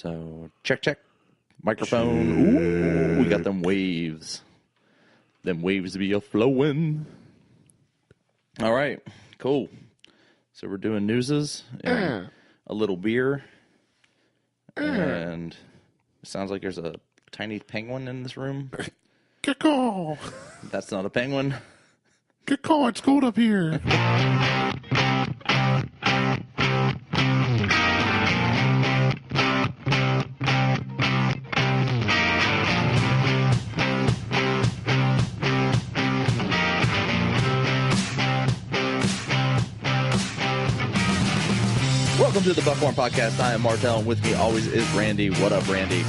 So, check. Microphone. Ooh, we got them waves. Them waves be a-flowing. All right, cool. So we're doing newses and a little beer. And it sounds like there's a tiny penguin in this room. Caw. That's not a penguin. Caw, it's cold up here. Welcome to the Buckhorn Podcast. I am Martelle, and with me always is Randy. What up, Randy?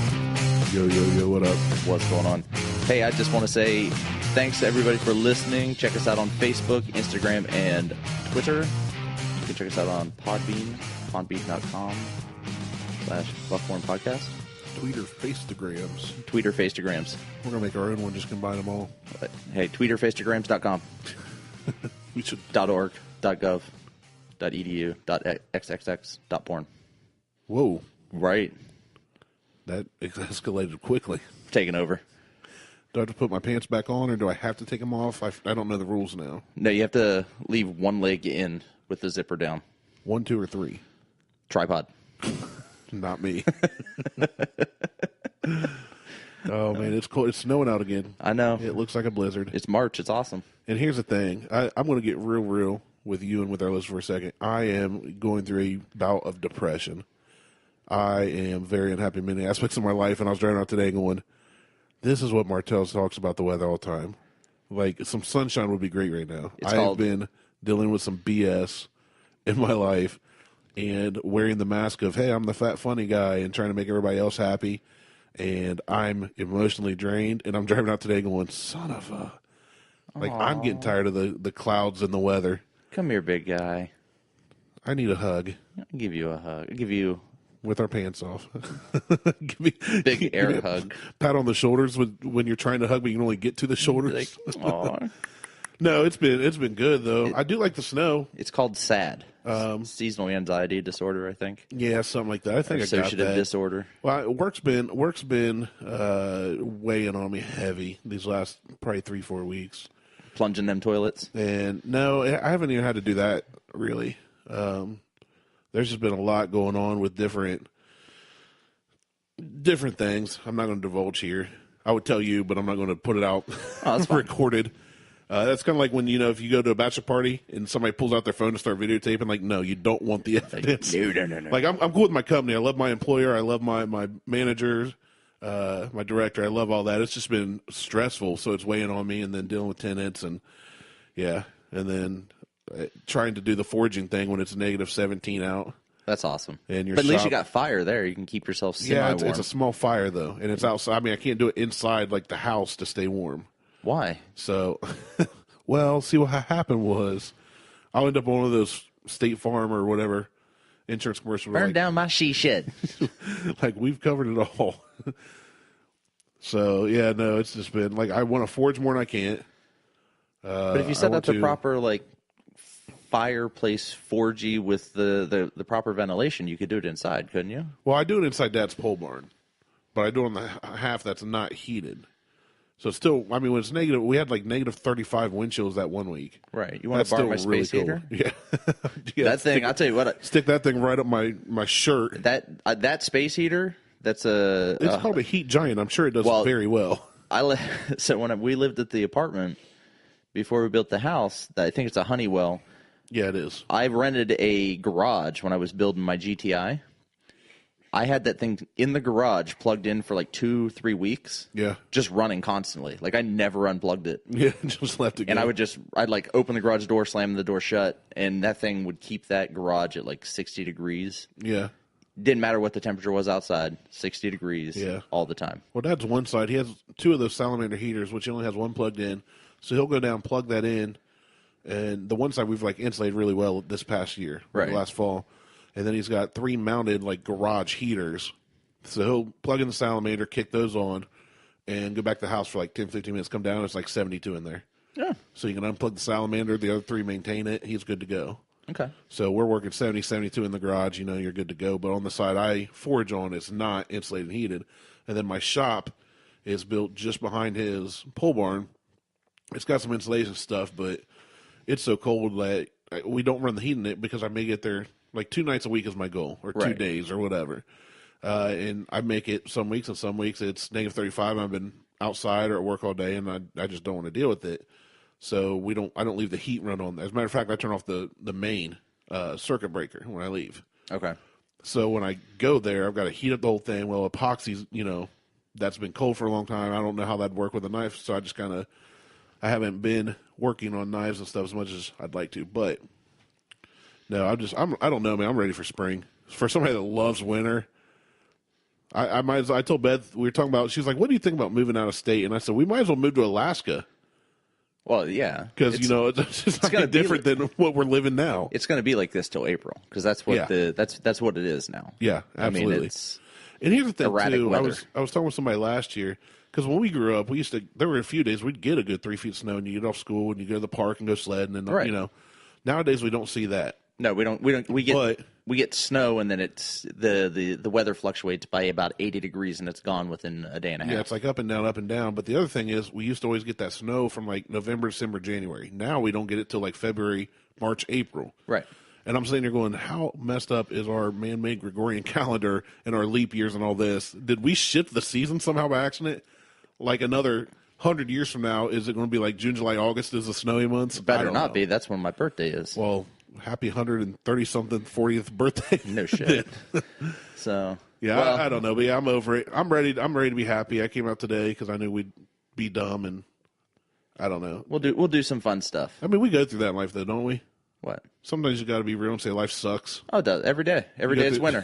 Yo, what up? What's going on? Hey, I just want to say thanks to everybody for listening. Check us out on Facebook, Instagram, and Twitter. You can check us out on Podbean, podbean.com/Buckhorn Podcast. Tweeter Facegrams. Tweeter Facegrams. We're going to make our own one, just combine them all. Hey, tweeterfacegrams.com. We should. .org, .gov, .edu, .xxx, .porn. Whoa. Right. That escalated quickly. Taking over. Do I have to put my pants back on, or do I have to take them off? I don't know the rules now. No, you have to leave one leg in with the zipper down. 1, 2, or 3? Tripod. Not me. Oh, man, it's cold. It's snowing out again. I know. It looks like a blizzard. It's March. It's awesome. And here's the thing. I'm going to get real with you and with our listeners for a second. I am going through a bout of depression. I am very unhappy in many aspects of my life, and I was driving out today going, this is what Martell talks about the weather all the time. Like, some sunshine would be great right now. I've been dealing with some BS in my life and wearing the mask of, hey, I'm the fat funny guy, and trying to make everybody else happy, and I'm emotionally drained, and I'm driving out today going, son of a... Like, I'm getting tired of the clouds and the weather. Come here, big guy. I need a hug. I'll give you a hug. I'll give you... With our pants off. Big air hug. Pat on the shoulders when you're trying to hug, but you can only get to the shoulders. Like, aw. No, it's been good, though. I do like the snow. It's called SAD. Seasonal anxiety disorder, I think. Yeah, something like that. I think I got that. Associative disorder. Well, work's been weighing on me heavy these last probably 3-4 weeks. Plunging them toilets. And no, I haven't even had to do that, really. There's just been a lot going on with different things. I'm not going to divulge here. I would tell you, but I'm not going to put it out recorded. That's kind of like when, if you go to a bachelor party and somebody pulls out their phone to start videotaping, like, no, you don't want the evidence. No. Like, I'm cool with my company. I love my employer. I love my managers, my director. I love all that. It's just been stressful, so it's weighing on me, and then dealing with tenants, and yeah, and then trying to do the foraging thing when it's negative 17 out. That's awesome. And but at least you got fire there. You can keep yourself semi-warm. Yeah, it's a small fire, though, and it's outside. I mean, I can't do it inside like the house to stay warm. Why? So, well, see what happened was I'll end up on one of those State Farm or whatever insurance commercials. Burn down my she shed. Like, we've covered it all. So, yeah, no, it's just been like I want to forage more than I can't. But if you set up the proper, like, fireplace 4G with the proper ventilation, you could do it inside, couldn't you? Well, I do it inside Dad's pole barn, but I do it on the half that's not heated. So it's still, I mean, when it's negative, we had like negative 35 wind chills that 1 week. Right. You want to borrow my space heater? Yeah. That thing, I'll tell you what. Stick that thing right up my shirt. That space heater, that's a... It's called a heat giant. I'm sure it does very well. So when we lived at the apartment, before we built the house, I think it's a Honeywell. Yeah, it is. I rented a garage when I was building my GTI. I had that thing in the garage plugged in for like 2-3 weeks. Yeah. Just running constantly. Like I never unplugged it. Yeah, just left it go. And I'd like open the garage door, slam the door shut, and that thing would keep that garage at like 60 degrees. Yeah. Didn't matter what the temperature was outside, 60 degrees all the time. Well, Dad's one side. He has 2 of those salamander heaters, which he only has 1 plugged in. So he'll go down, plug that in, and the one side we've like insulated really well this past year, right? Last fall. And then he's got 3 mounted like garage heaters. So he'll plug in the salamander, kick those on, and go back to the house for like 10, 15 minutes. Come down, it's like 72 in there. Yeah. So you can unplug the salamander, the other 3 maintain it. He's good to go. Okay. So we're working 70, 72 in the garage. You know, you're good to go. But on the side I forage on, it's not insulated and heated. And then my shop is built just behind his pole barn. It's got some insulation stuff, but it's so cold that we don't run the heat in it because I may get there like 2 nights a week is my goal, or 2 days or whatever. And I make it some weeks, and some weeks it's -35. I've been outside or at work all day, and I just don't want to deal with it. So I don't leave the heat run on. As a matter of fact, I turn off the main circuit breaker when I leave. Okay. So when I go there, I've got to heat up the whole thing. Well, epoxy's, that's been cold for a long time. I don't know how that'd work with a knife, so I haven't been working on knives and stuff as much as I'd like to. But no, I don't know, man. I'm ready for spring. For somebody that loves winter, I told Beth, we were talking about, she was like, what do you think about moving out of state? And I said, we might as well move to Alaska. Well, yeah. Because, it's just kind of different than what we're living now. It's going to be like this till April, because that's what that's what it is now. Yeah, absolutely. I mean, it's and here's the thing, too. Weather. I was talking with somebody last year, because when we grew up, there were a few days we'd get a good 3 feet of snow, and you get off school, and you go to the park and go sledding, and, nowadays we don't see that. No, we don't. We get snow, and then it's the weather fluctuates by about 80 degrees, and it's gone within a day and a half. Yeah, it's like up and down, up and down. But the other thing is, we used to always get that snow from like November, December, January. Now we don't get it till like February, March, April. Right. And I'm sitting there going, how messed up is our man-made Gregorian calendar and our leap years and all this? Did we shift the season somehow by accident? Like another 100 years from now, is it going to be like June, July, August is the snowy months? Better not be. That's when my birthday is. Well, happy 130-something 40th birthday. No shit. So yeah, well, I don't know, but yeah, I'm over it. I'm ready to be happy. I came out today because I knew we'd be dumb, and I don't know. We'll do some fun stuff. I mean, we go through that in life, though, don't we? What? Sometimes you got to be real and say life sucks. Oh, it does. Every day. Every day it's winter.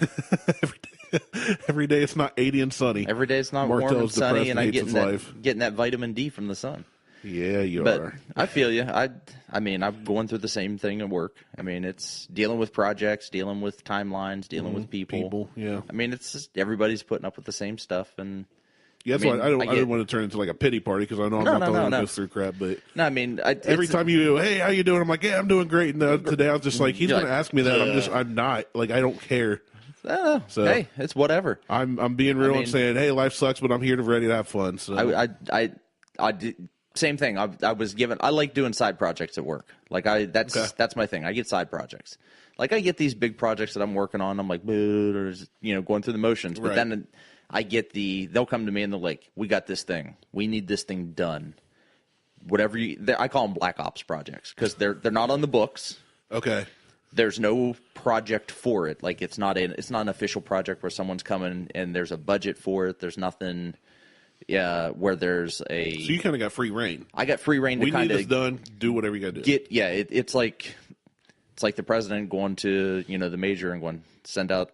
Every day it's not 80 and sunny. Every day it's not Martelle's warm and sunny, and I'm getting that vitamin D from the sun. Yeah, you but are. I feel you. I mean, I'm going through the same thing at work. I mean, it's dealing with projects, dealing with timelines, dealing with people. Yeah. I mean, it's just everybody's putting up with the same stuff, and yeah, that's why I didn't want to turn into like a pity party because I know I'm not the one that goes through crap. But no, I mean, every time you go, hey, how you doing? I'm like, yeah, I'm doing great. And today I was just like, he's going to ask me that. I'm not like, I don't care. So hey, it's whatever. I'm being real and saying, hey, life sucks, but I'm here to ready to have fun. So I did. Same thing. I like doing side projects at work. Like that's my thing. I get side projects. Like I get these big projects that I'm working on. I'm like, or going through the motions. But then I get they'll come to me and they're like, we got this thing. We need this thing done. Whatever I call them black ops projects because they're not on the books. Okay. There's no project for it. Like it's not an official project where someone's coming and there's a budget for it. There's nothing. Yeah, where there's a. So you kind of got free reign. I got free reign to kind of. We need this done. Do whatever you got to do. It's like the president going to the major and going send out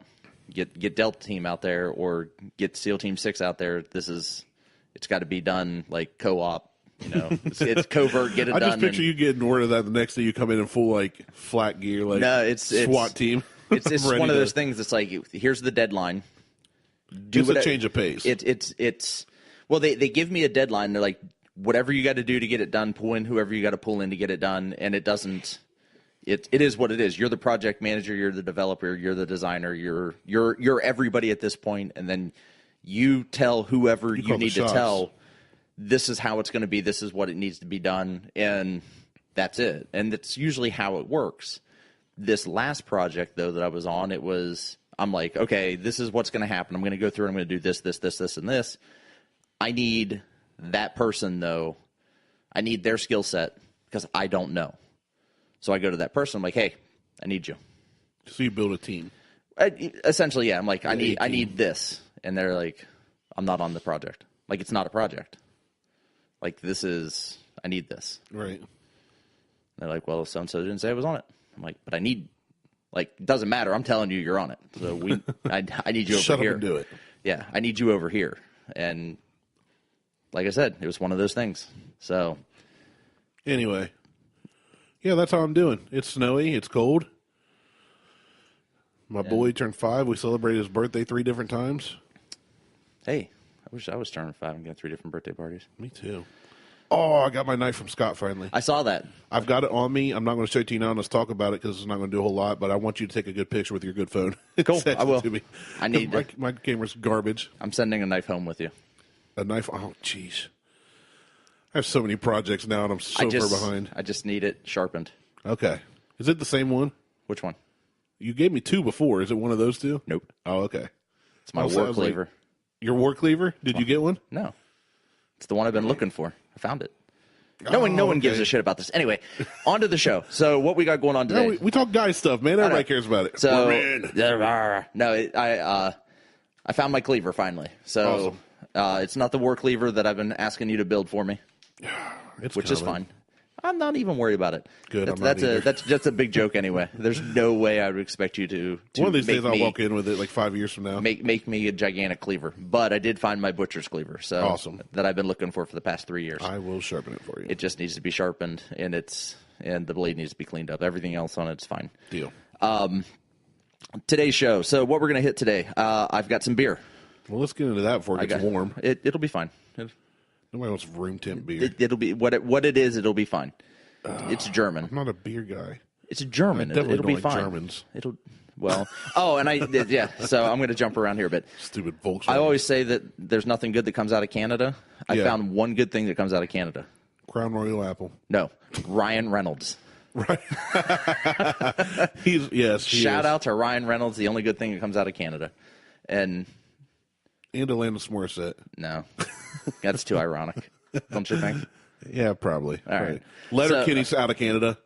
get Delta Team out there or get SEAL Team 6 out there. It's got to be done like co-op. It's covert. Get it done. I just picture you getting word of that the next day. You come in full like flat gear, like it's SWAT team. It's one of those things. It's like here's the deadline. It's a change of pace. It's. Well, they give me a deadline. They're like, whatever you got to do to get it done, pull in whoever you got to pull in to get it done. And it doesn't. It is what it is. You're the project manager. You're the developer. You're the designer. You're everybody at this point. And then you tell whoever you need to tell. This is how it's going to be. This is what it needs to be done, and that's it. And that's usually how it works. This last project though that I was on, I'm like, okay, this is what's going to happen. I'm going to go through. I'm going to do this, and this. I need that person, though. I need their skill set because I don't know. So I go to that person. I'm like, hey, I need you. So you build a team. Essentially, yeah. I'm like, I need this. And they're like, I'm not on the project. Like, it's not a project. Like, I need this. Right. And they're like, well, so-and-so didn't say I was on it. I'm like, but I need, like, it doesn't matter. I'm telling you you're on it. So I need you over Shut here. Shut up and do it. Yeah, I need you over here. And like I said, it was one of those things. So, anyway, yeah, that's how I'm doing. It's snowy. It's cold. My boy turned 5. We celebrated his birthday 3 different times. Hey, I wish I was turning 5 and getting 3 different birthday parties. Me too. Oh, I got my knife from Scott finally. I saw that. I've got it on me. I'm not going to show it to you now. Let's talk about it because it's not going to do a whole lot. But I want you to take a good picture with your good phone. Cool. Send I will. it to me. I need my camera's garbage. I'm sending a knife home with you. A knife? Oh, jeez. I have so many projects now, and I'm so far behind. I just need it sharpened. Okay. Is it the same one? Which one? You gave me 2 before. Is it one of those 2? Nope. Oh, okay. It's my war cleaver. Your war cleaver? Did you get one? No. It's the one I've been looking for. I found it. No one gives a shit about this. Anyway, on to the show. So what we got going on today? No, we talk guy stuff, man. Everybody cares about it. So I found my cleaver finally. So awesome. It's not the war cleaver that I've been asking you to build for me, which is fine. I'm not even worried about it. Good. That's just a big joke anyway. There's no way I would expect you to one of these days I'll walk in with it like 5 years from now. Make me a gigantic cleaver. But I did find my butcher's cleaver. So awesome. That I've been looking for the past 3 years. I will sharpen it for you. It just needs to be sharpened, and the blade needs to be cleaned up. Everything else on it's fine. Deal. Today's show. So what we're going to hit today, I've got some beer. Well, let's get into that before it gets warm. It'll be fine. Nobody wants room temp beer. It'll be what it is. It'll be fine. It's German. I'm not a beer guy. It's German. It'll be like fine. Germans. So I'm going to jump around here a bit. Stupid Volkswagen. I always say that there's nothing good that comes out of Canada. I found one good thing that comes out of Canada. Crown Royal Apple. No, Ryan Reynolds. Right. Shout out to Ryan Reynolds, the only good thing that comes out of Canada. And Alanis Morissette. No, that's too ironic, don't you think? Yeah, probably. All right. Letterkenny's out of Canada.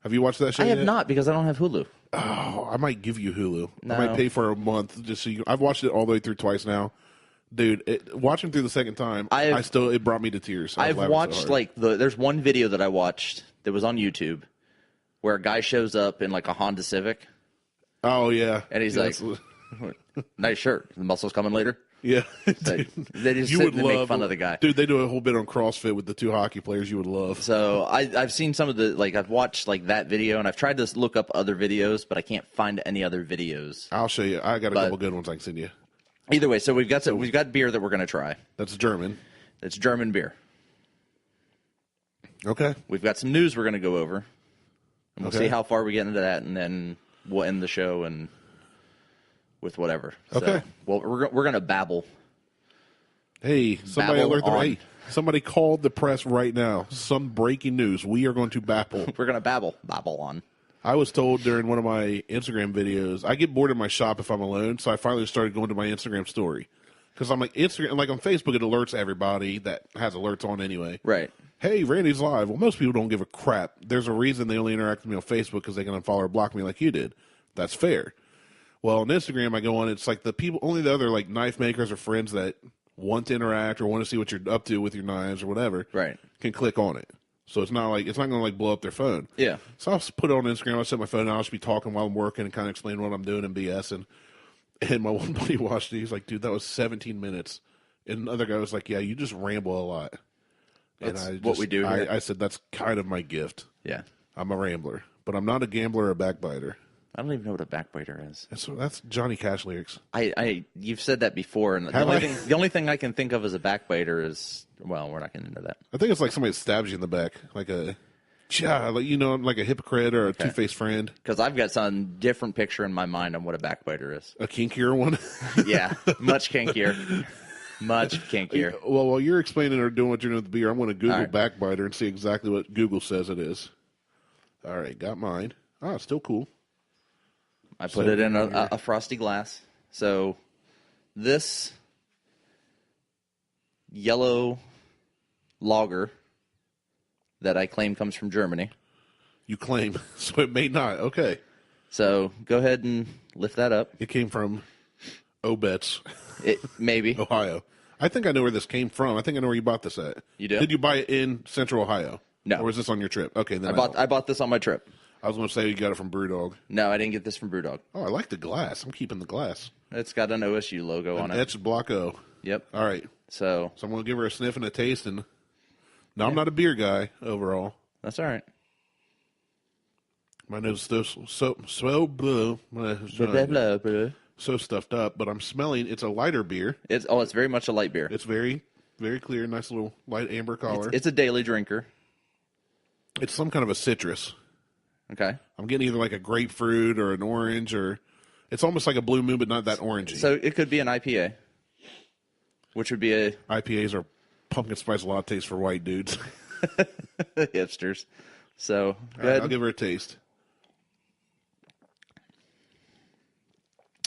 Have you watched that show I have yet? not because I don't have Hulu. Oh, I might give you Hulu. No. I might pay for a month just so you. I've watched it all the way through twice now. Dude, watching through the second time, it brought me to tears. I've watched there's one video that I watched that was on YouTube where a guy shows up in like a Honda Civic. Oh yeah, and he's like, "Nice shirt. The muscles coming later." Yeah, they just sit and make fun of the guy. Dude, they do a whole bit on CrossFit with the 2 hockey players. You would love. So I've seen some of the I've watched that video, and I've tried to look up other videos, but I can't find any other videos. I'll show you. I got a couple good ones I can send you. Either way, so we've got beer that we're going to try. That's German. It's German beer. Okay. We've got some news we're going to go over, and we'll see how far we get into that, and then we'll end the show and with whatever. Okay. So, well, we're going to babble. Hey, somebody alert them. Hey, somebody called the press right now. Some breaking news. We are going to babble. We're going to babble on. I was told during one of my Instagram videos, I get bored in my shop if I'm alone, so I finally started going to my Instagram story. Because I'm like, Instagram, like on Facebook, it alerts everybody that has alerts on anyway. Right. Hey, Randy's live. Well, most people don't give a crap. There's a reason they only interact with me on Facebook because they can unfollow or block me like you did. That's fair. Well, on Instagram, I go on, it's like the people, only the other like knife makers or friends that want to interact or want to see what you're up to with your knives or whatever, right, can click on it. So it's not going to like blow up their phone. Yeah. So I'll put it on Instagram. I'll set my phone down. I'll just be talking while I'm working and kind of explain what I'm doing and BS. And my one buddy watched it. He's like, dude, that was 17 minutes. And the other guy was like, yeah, you just ramble a lot. That's what we do here. I said, that's kind of my gift. Yeah. I'm a rambler. But I'm not a gambler or a backbiter. I don't even know what a backbiter is. That's Johnny Cash lyrics. You've said that before, and the only thing I can think of as a backbiter is, well, we're not getting into that. I think it's like somebody stabs you in the back, like a hypocrite or a two-faced friend. Because I've got some different picture in my mind on what a backbiter is. A kinkier one? Yeah, much kinkier. Much kinkier. Well, while you're explaining or doing what you're doing with the beer, I'm going to Google backbiter and see exactly what Google says it is. All right, got mine. Oh, it's still cool. I put it in a frosty glass. So this yellow lager that I claim comes from Germany. You claim, so it may not. Okay. So go ahead and lift that up. It came from Obetz. Maybe. Ohio. I think I know where this came from. I think I know where you bought this at. You do? Did you buy it in Central Ohio? No. Or was this on your trip? Okay, then I bought this on my trip. I was going to say you got it from Brewdog. No, I didn't get this from Brewdog. Oh, I like the glass. I'm keeping the glass. It's got an OSU logo on it. Etched Block O. Yep. All right. So I'm going to give her a sniff and a taste. And I'm not a beer guy overall. That's all right. My nose is so blue. So stuffed up, but I'm smelling. It's a lighter beer. It's very much a light beer. It's very Very clear. Nice little light amber color. It's a daily drinker. It's some kind of a citrus. Okay. I'm getting either like a grapefruit or an orange, or it's almost like a Blue Moon, but not that orangey. So it could be an IPA, which would be a... IPAs are pumpkin spice lattes for white dudes. hipsters. So, go Right, ahead. I'll give her a taste.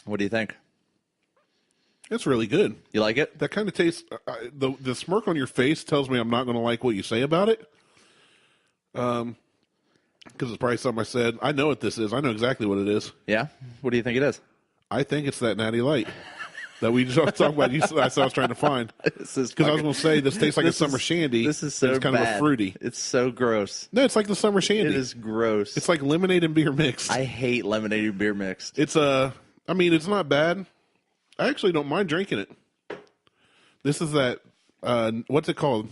What do you think? It's really good. You like it? That kind of taste. The smirk on your face tells me I'm not going to like what you say about it. Because it's probably something I said. I know what this is. I know exactly what it is. Yeah? What do you think it is? I think it's that Natty Light that we just talked about. I said I was trying to find. This is Because I was going to say this tastes like a summer shandy. This is so it's kind bad. of a fruity. It's so gross. No, it's like the summer shandy. It is gross. It's like lemonade and beer mixed. I hate lemonade and beer mixed. It's I mean, it's not bad. I actually don't mind drinking it. This is that. What's it called?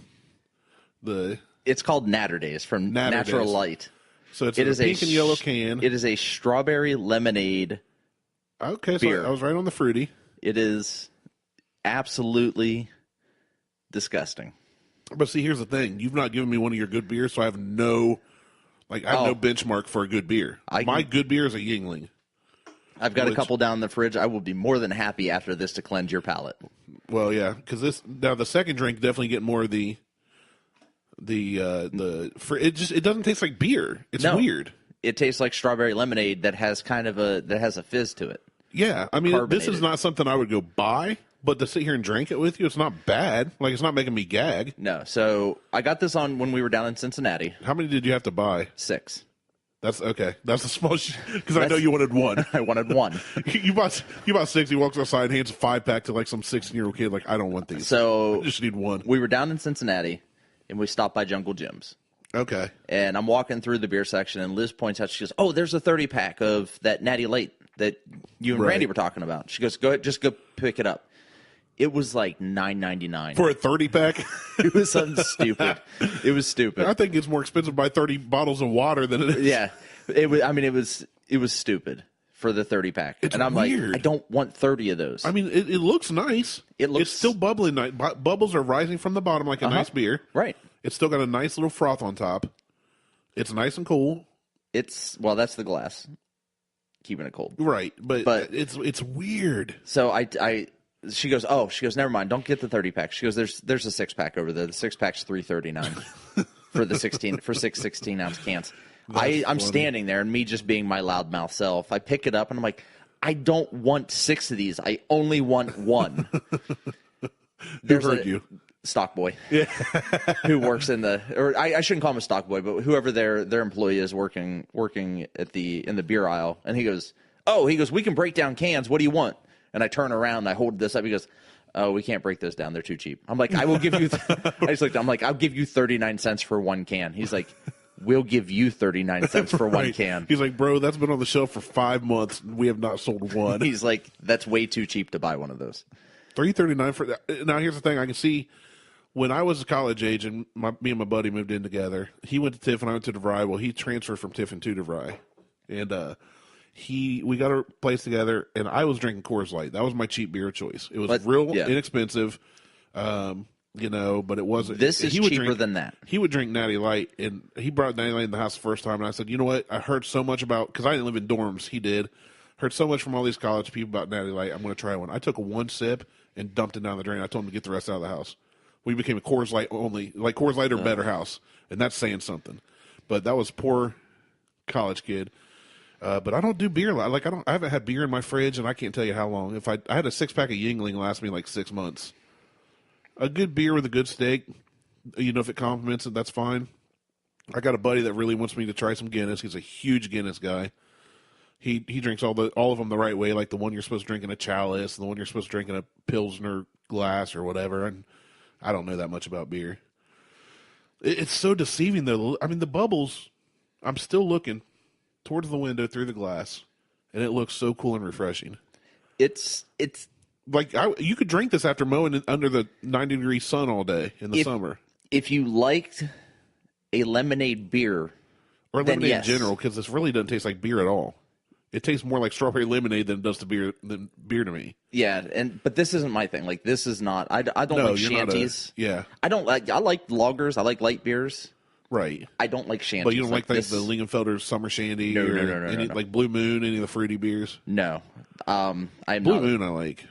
It's called Natter Days from Natter Natural Days. Light. So it's a pink and yellow can. It is a strawberry lemonade. Okay, so beer. I was right on the fruity. It is absolutely disgusting. But see, here's the thing: you've not given me one of your good beers, so I have no benchmark for a good beer. My good beer is a Yingling. I've got a couple down in the fridge. I will be more than happy after this to cleanse your palate. Well, yeah, because the second drink definitely get more of it doesn't taste like beer. It's weird. It tastes like strawberry lemonade that has a fizz to it. Yeah, I mean, this is Carbonated. not something I would go buy, but to sit here and drink it with you, it's not bad. Like, it's not making me gag. No, so I got this on when we were down in Cincinnati. How many did you have to buy? 6. That's okay. That's a small because I know you wanted one. I wanted one. you bought 6. He walks outside and hands a 5-pack to like some 16-year-old kid. Like, I don't want these. So I just need one. We were down in Cincinnati, and we stopped by Jungle Jim's. Okay. And I'm walking through the beer section, and Liz points out, she goes, "Oh, there's a 30-pack of that Natty Light that you and Randy were talking about." She goes, "Go ahead, just go pick it up." It was like $9.99 for a 30-pack. It was something stupid. It was stupid. I think it's more expensive to buy 30 bottles of water than it is. Yeah, it was. I mean, it was stupid for the 30-pack. It's and I'm weird. like, I don't want 30 of those. I mean, it looks nice. It's still bubbling nice. Bubbles are rising from the bottom like a nice beer. Right. It's still got a nice little froth on top. It's nice and cool. That's the glass, keeping it cold. Right, but it's weird. So she goes, never mind, don't get the 30-pack. She goes, there's a 6-pack over there. The 6-pack's $3.39 for the 6 16-ounce cans. I'm standing there, and me just being my loudmouth self, I pick it up, and I'm like, I don't want 6 of these. I only want one. Who heard you? Stock boy, yeah, who works in I shouldn't call him a stock boy, but whoever their employee is working in the beer aisle, and he goes, we can break down cans. What do you want? And I turn around, and I hold this up. He goes, "Oh, we can't break those down. They're too cheap." I'm like, I will give you. I just looked. I'm like, I'll give you 39 cents for one can. He's like, we'll give you 39 cents for one can. He's like, bro, that's been on the shelf for 5 months. We have not sold one. He's like, that's way too cheap to buy one of those. $3.39 for that. Now, here's the thing. I can see when I was college age and me and my buddy moved in together, he went to Tiff and I went to DeVry. Well, he transferred from Tiffin to DeVry. And we got a place together, and I was drinking Coors Light. That was my cheap beer choice. It was inexpensive, but it wasn't. This is cheaper than that. He would drink Natty Light, and he brought Natty Light in the house the first time, and I said, you know what? I heard so much about, because I didn't live in dorms. He did. Heard so much from all these college people about Natty Light. I'm going to try one. I took one sip and dumped it down the drain. I told him to get the rest out of the house. We became a Coors Light only, like Coors Light or better house, and that's saying something. But that was poor college kid. But I don't do beer. Like I haven't had beer in my fridge, and I can't tell you how long. If I had a 6-pack of Yingling last me like 6 months. A good beer with a good steak, if it complements it, that's fine. I got a buddy that really wants me to try some Guinness. He's a huge Guinness guy. He drinks all of them the right way, like the one you're supposed to drink in a chalice, and the one you're supposed to drink in a Pilsner glass or whatever. And I don't know that much about beer. It's so deceiving, though. I mean, the bubbles, I'm still looking towards the window through the glass, and it looks so cool and refreshing. It's like you could drink this after mowing under the 90-degree sun all day in the summer. If you liked a lemonade beer, or lemonade then yes. in general, because this really doesn't taste like beer at all. It tastes more like strawberry lemonade than it does to beer to me. Yeah, but this isn't my thing. Like, this is not. I don't like shanties. Yeah. I like lagers. I like light beers. Right. I don't like shanties. But you don't like the Lingenfelder Summer Shandy? No, Like Blue Moon, any of the fruity beers? No. I'm Blue Moon I like.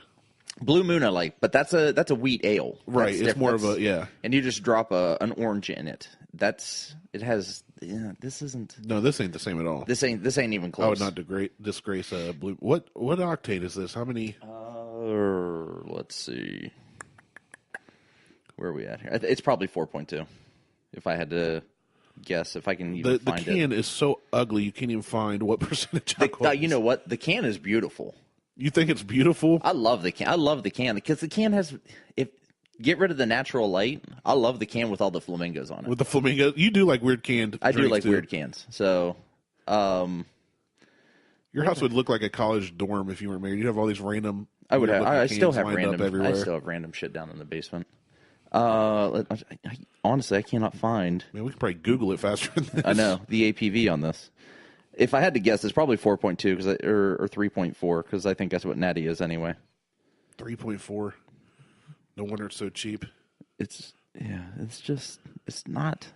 Blue Moon I like, but that's a wheat ale. Right. It's more of a, yeah. And you just drop an orange in it. This isn't. No, this ain't the same at all. This ain't even close. I would not disgrace Blue. What octane is this? How many? Let's see. Where are we at here? It's probably 4.2. If I had to guess, if I can even find it. The can is so ugly, you can't even find what percentage alcohol. You know what? The can is beautiful. You think it's beautiful? I love the can because the can has. Get rid of the natural light. I love the can with all the flamingos on it. With the flamingos, you do like weird canned. I do like too. weird cans. So, your house would look like a college dorm if you were married. You'd have all these random. I would have. I still have random. I still have random shit down in the basement. Honestly, I cannot find. Man, we could probably Google it faster than this. I know the APV on this. If I had to guess, it's probably 4.2 or 3.4 because I think that's what Natty is anyway. 3.4. No wonder it's so cheap. It's not.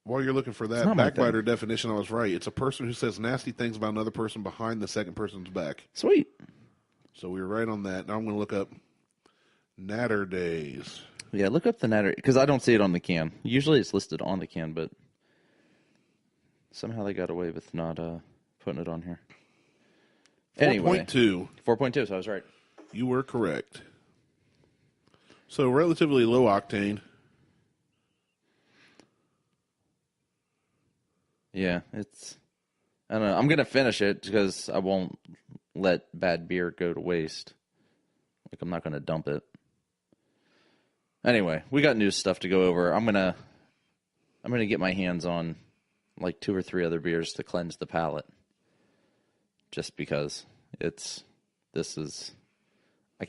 While you're looking for that backbiter definition, I was right. It's a person who says nasty things about another person behind the second person's back. Sweet. So we were right on that. Now I'm going to look up Natter Days. Yeah, look up the Natter because I don't see it on the can. Usually it's listed on the can, but somehow they got away with not putting it on here. 4.2. Anyway, 4.2. So I was right. You were correct. So relatively low octane. Yeah, it's. I don't know. I'm gonna finish it because I won't let bad beer go to waste. Like I'm not gonna dump it. Anyway, we got new stuff to go over. I'm gonna get my hands on like 2 or 3 other beers to cleanse the palate. Just because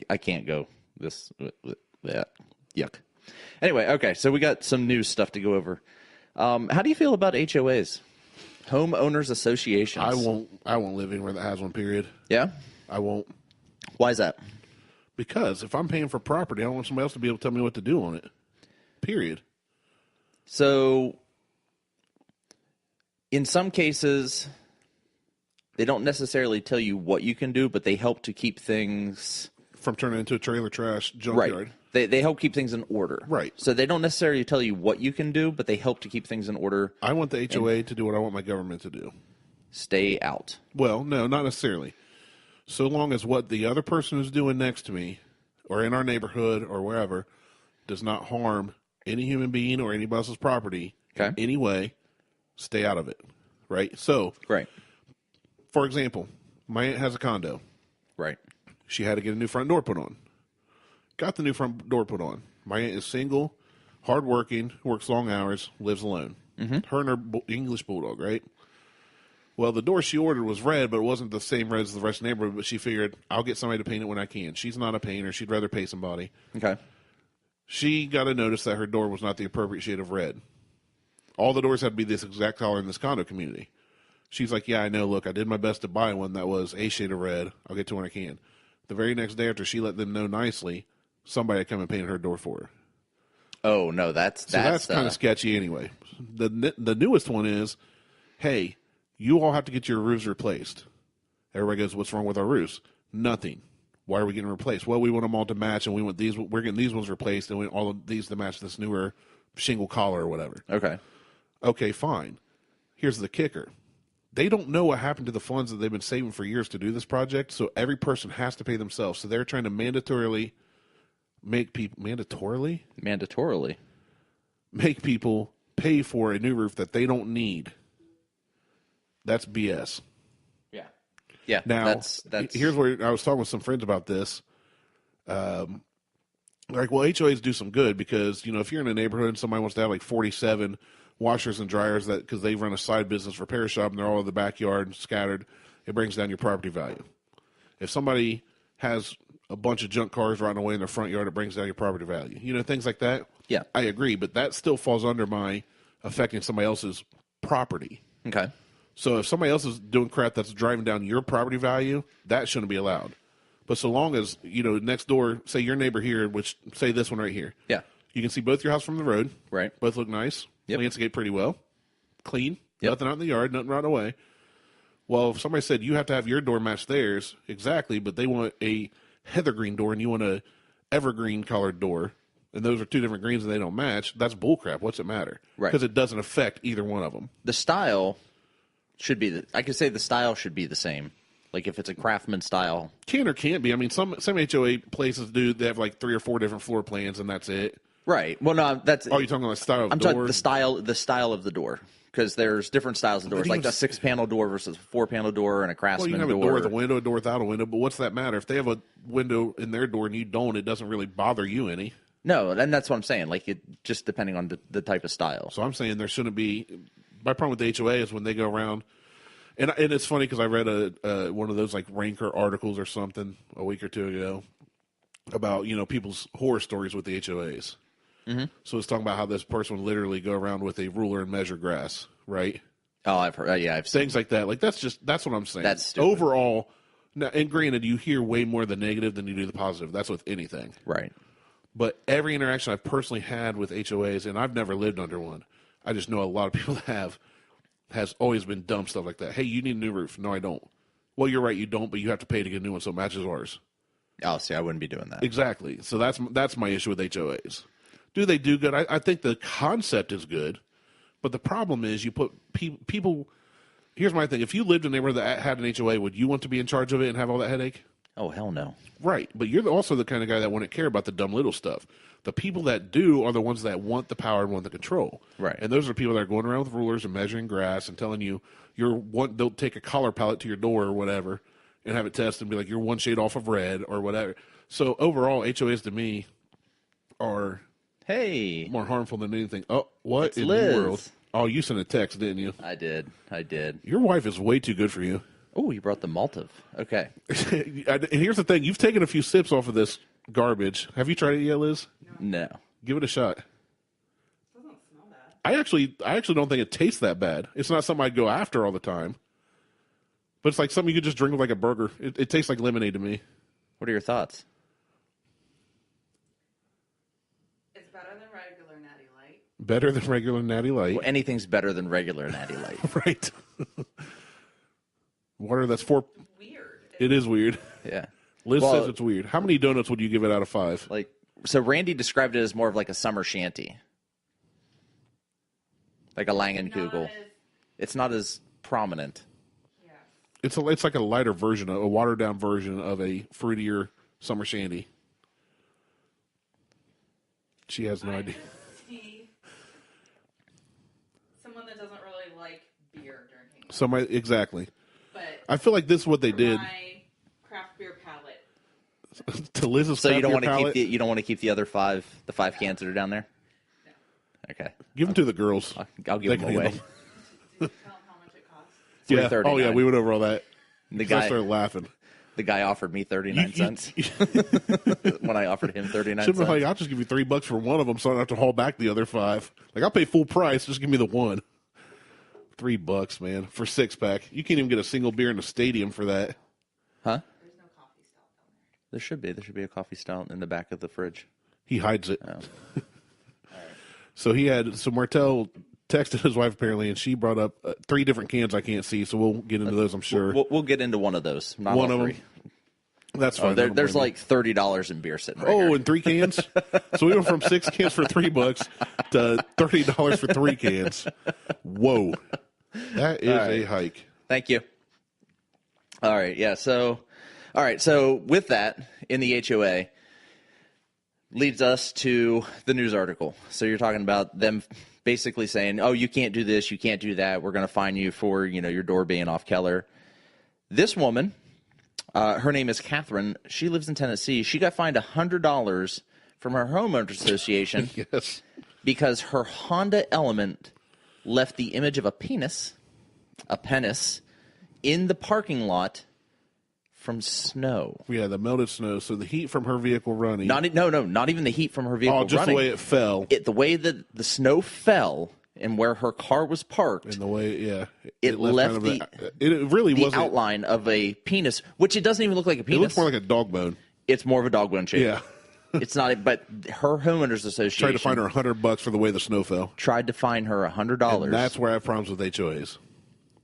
I can't go this. Yeah, yuck. Anyway, okay, so we got some new stuff to go over. How do you feel about HOAs, homeowners associations? I won't live anywhere that has one. Period. Yeah, I won't. Why is that? Because if I'm paying for property, I don't want somebody else to be able to tell me what to do on it. Period. So, in some cases, they don't necessarily tell you what you can do, but they help to keep things from turning into a trailer trash junkyard. Right. They help keep things in order. Right. So they don't necessarily tell you what you can do, but they help to keep things in order. I want the HOA to do what I want my government to do. Stay out. Well, no, not necessarily. So long as what the other person is doing next to me or in our neighborhood or wherever does not harm any human being or anybody else's property in any way, stay out of it. Right? So, right. For example, my aunt has a condo. Right. She had to get a new front door put on. Got the new front door put on. My aunt is single, hardworking, works long hours, lives alone. Mm-hmm. Her and her English bulldog, right? Well, the door she ordered was red, but it wasn't the same red as the rest of the neighborhood, but she figured, I'll get somebody to paint it when I can. She's not a painter. She'd rather pay somebody. Okay. She got a notice that her door was not the appropriate shade of red. All the doors had to be this exact color in this condo community. She's like, yeah, I know. Look, I did my best to buy one that was a shade of red. I'll get to when I can. The very next day after she let them know nicely, somebody had come and painted her door for her. Oh, no, that's kind of sketchy anyway. The newest one is, hey, you all have to get your roofs replaced. Everybody goes, what's wrong with our roofs? Nothing. Why are we getting replaced? Well, we want them all to match, and we're getting these ones replaced, and we want all of these to match this newer shingle collar or whatever. Okay, fine. Here's the kicker. They don't know what happened to the funds that they've been saving for years to do this project, so every person has to pay themselves. So they're trying to mandatorily make people make people pay for a new roof that they don't need. That's BS. Yeah. Yeah. Now, that's here's where I was talking with some friends about this. Like, well, HOAs do some good because, you know, if you're in a neighborhood and somebody wants to have like 47 washers and dryers that because they run a side business repair shop and they're all in the backyard and scattered, it brings down your property value. If somebody has a bunch of junk cars rotting away in their front yard, it brings down your property value. You know, things like that. Yeah. I agree, but that still falls under my affecting somebody else's property. Okay. So if somebody else is doing crap that's driving down your property value, that shouldn't be allowed. But so long as, next door, say your neighbor here, which say this one right here. Yeah. You can see both your house from the road. Right. Both look nice. Yep. Landscape pretty well. Clean. Yep. Nothing out in the yard. Nothing right away. Well, if somebody said you have to have your door match theirs, exactly, but they want a heather green door and you want a evergreen colored door, and those are two different greens and they don't match, that's bullcrap. What's it matter? Right. Because it doesn't affect either one of them. The style should be I could say the style should be the same. Like if it's a craftsman style. Can or can't be. I mean, some HOA places they have like 3 or 4 different floor plans and that's it. Right. Well, no, that's. Oh, you're talking about the style of I'm door? talking the style of the door. Because there's different styles of doors, like the 6-panel door versus a 4-panel door and a craftsman door. Well, you can have a door with a window, a door without a window, but what's that matter? If they have a window in their door and you don't, it doesn't really bother you any. No, and that's what I'm saying. Like, it just depending on the type of style. So I'm saying there shouldn't be. My problem with the HOA is when they go around, and it's funny because I read one of those like Ranker articles or something a week or 2 ago about people's horror stories with the HOAs. Mm-hmm. So it's talking about how this person would literally go around with a ruler and measure grass, right? Oh, I've heard. Yeah, I've seen things like that. Like that's what I'm saying. That's stupid. Overall. Now, and granted, you hear way more the negative than you do the positive. That's with anything, right? But every interaction I've personally had with HOAs, and I've never lived under one, I just know a lot of people that has always been dumb stuff like that. Hey, you need a new roof. No, I don't. Well, you're right, you don't, but you have to pay to get a new one so it matches ours. Oh, see, I wouldn't be doing that. Exactly. So that's my issue with HOAs. Do they do good? I think the concept is good, but the problem is you put people. Here's my thing: if you lived in a neighborhood that had an HOA, would you want to be in charge of it and have all that headache? Oh, hell no. Right, but you're also the kind of guy that wouldn't care about the dumb little stuff. The people that do are the ones that want the power and want the control. Right, and those are people that are going around with rulers and measuring grass and telling you they'll take a collar palette to your door or whatever and have it tested and be like you're one shade off of red or whatever. So overall, HOAs to me are. Hey. More harmful than anything. Oh, what it's in Liz. the world? Oh, you sent a text, didn't you? I did. Your wife is way too good for you. Oh, you brought the Maltov. Okay. And here's the thing. You've taken a few sips off of this garbage. Have you tried it yet, Liz? No. Give it a shot. It doesn't smell bad. I actually don't think it tastes that bad. It's not something I'd go after all the time. But it's like something you could just drink with like a burger. It tastes like lemonade to me. What are your thoughts? Better than regular Natty Light. Well, anything's better than regular Natty Light. Right. Water that's weird. It is weird. Yeah. Liz says it's weird. How many donuts would you give it out of 5? So Randy described it as more of like a summer shanty. Like a Langenkugel. It's not as prominent. Yeah. It's like a lighter version, a watered down version of a fruitier summer shandy. She has no idea. Someone that doesn't really like beer drinking. Exactly. But I feel like this is what they did. My craft beer palate. To Liz's So you don't want to palate? keep the the other 5 cans that are down there? No. Okay. Give them to the girls. I'll give them away. Did you tell them how much it costs? Yeah. $3.39. Oh yeah, we went over all that. The I guy started laughing. The guy offered me 39 cents when I offered him 39 Shouldn't cents. be like, I'll just give you $3 for one of them, so I don't have to haul back the other 5. Like I'll pay full price, just give me the one. $3, man, for 6-pack. You can't even get a single beer in the stadium for that. Huh? There's no coffee stout down there. There should be. There should be a coffee stout in the back of the fridge. He hides it. Oh. So Martelle texted his wife apparently, and she brought up 3 different cans I can't see. So we'll get into those, I'm sure. We'll get into one of those. Not one all of 3. them. That's fine. There's like $30 in beer sitting right here. Oh, and 3 cans. So we went from 6 cans for $3 to $30 for 3 cans. Whoa, that is a hike. Thank you. All right, yeah. So with that in the HOA leads us to the news article. So you're talking about them basically saying, "Oh, you can't do this, you can't do that. We're going to fine you for your door being off Keller." This woman. Her name is Catherine. She lives in Tennessee. She got fined $100 from her homeowners association Yes. because her Honda Element left the image of a penis, in the parking lot from snow. Yeah, the melted snow. So the heat from her vehicle running. Not even the heat from her vehicle just running. the way it fell. The way that the snow fell and where her car was parked, In the way, yeah. it left it really the wasn't. outline of a penis, which it doesn't even look like a It penis. looks more like a dog bone. It's more of a dog bone shape. Yeah. It's not, but her homeowners association Tried to find her $100 for the way the snow fell. tried to find her $100. And that's where I have problems with HOAs.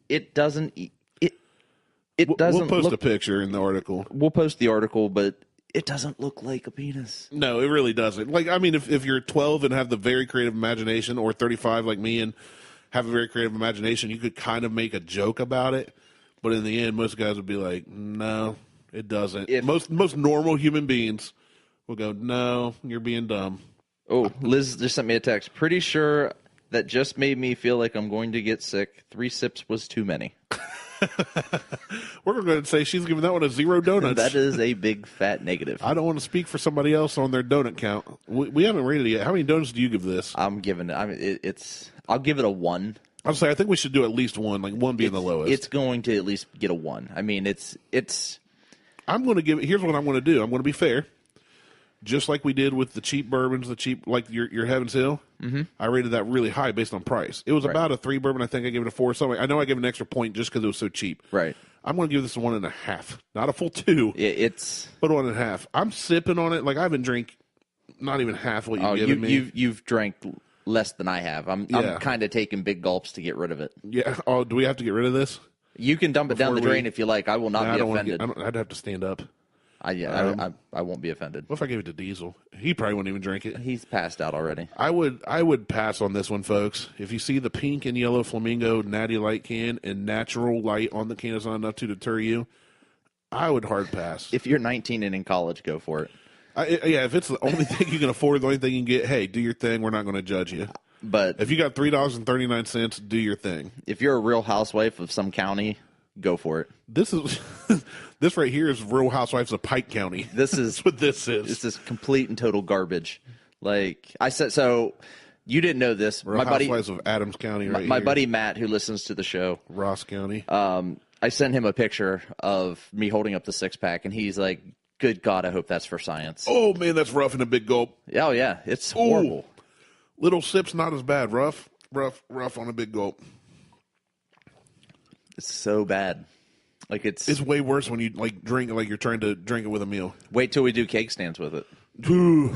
It doesn't. It doesn't. We'll post look, a picture in the article. We'll post the article, but it doesn't look like a penis. No, it really doesn't. Like, I mean, if you're 12 and have the very creative imagination, or 35 like me and have a very creative imagination, you could kind of make a joke about it. But in the end, most guys would be like, no, it doesn't. Most normal human beings will go, no, you're being dumb. Oh, Liz just sent me a text. Pretty sure that just made me feel like I'm going to get sick. 3 sips was too many. We're going to say she's giving that one a 0 donuts. That is a big fat negative. I don't want to speak for somebody else on their donut count. We haven't rated it yet. How many donuts do you give this? I'm giving it. I mean, I'll give it a 1. I'll say I think we should do at least 1, like 1 being the lowest. It's going to at least get a 1. I mean, it's. I'm going to give it. Here's what I'm going to do. I'm going to be fair. Just like we did with the cheap bourbons, like your Heaven's Hill, I rated that really high based on price. It was about a 3 bourbon. I think I gave it a 4. So I know I gave an extra point just because it was so cheap. Right. I'm going to give this a 1.5, not a full 2. It's but 1.5. I'm sipping on it like I haven't drank not even half what you've given me. You've drank less than I have. I'm kind of taking big gulps to get rid of it. Yeah. Oh, do we have to get rid of this? You can dump it down the drain if you like. I will not be offended. I'd have to stand up. I won't be offended. What if I gave it to Diesel? He probably wouldn't even drink it. He's passed out already. I would pass on this one, folks. If you see the pink and yellow Flamingo Natty Light can and Natural Light on the can is not enough to deter you, I would hard pass. If you're 19 and in college, go for it. If it's the only thing you can afford, the only thing you can get, hey, do your thing. We're not going to judge you. But if you got $3.39, do your thing. If you're a real housewife of some county, go for it. This right here is Real Housewives of Pike County. That's what this is. This is complete and total garbage. Like I said, so you didn't know this. Real Housewives of Adams County. My buddy Matt, who listens to the show, Ross County. I sent him a picture of me holding up the 6-pack, and he's like, "Good God, I hope that's for science." Oh man, that's rough in a big gulp. Oh yeah, it's horrible. Ooh. Little sips not as bad. Rough on a big gulp. It's so bad. Like it's way worse when you like drink like you're trying to drink it with a meal. Wait till we do cake stands with it. Ooh.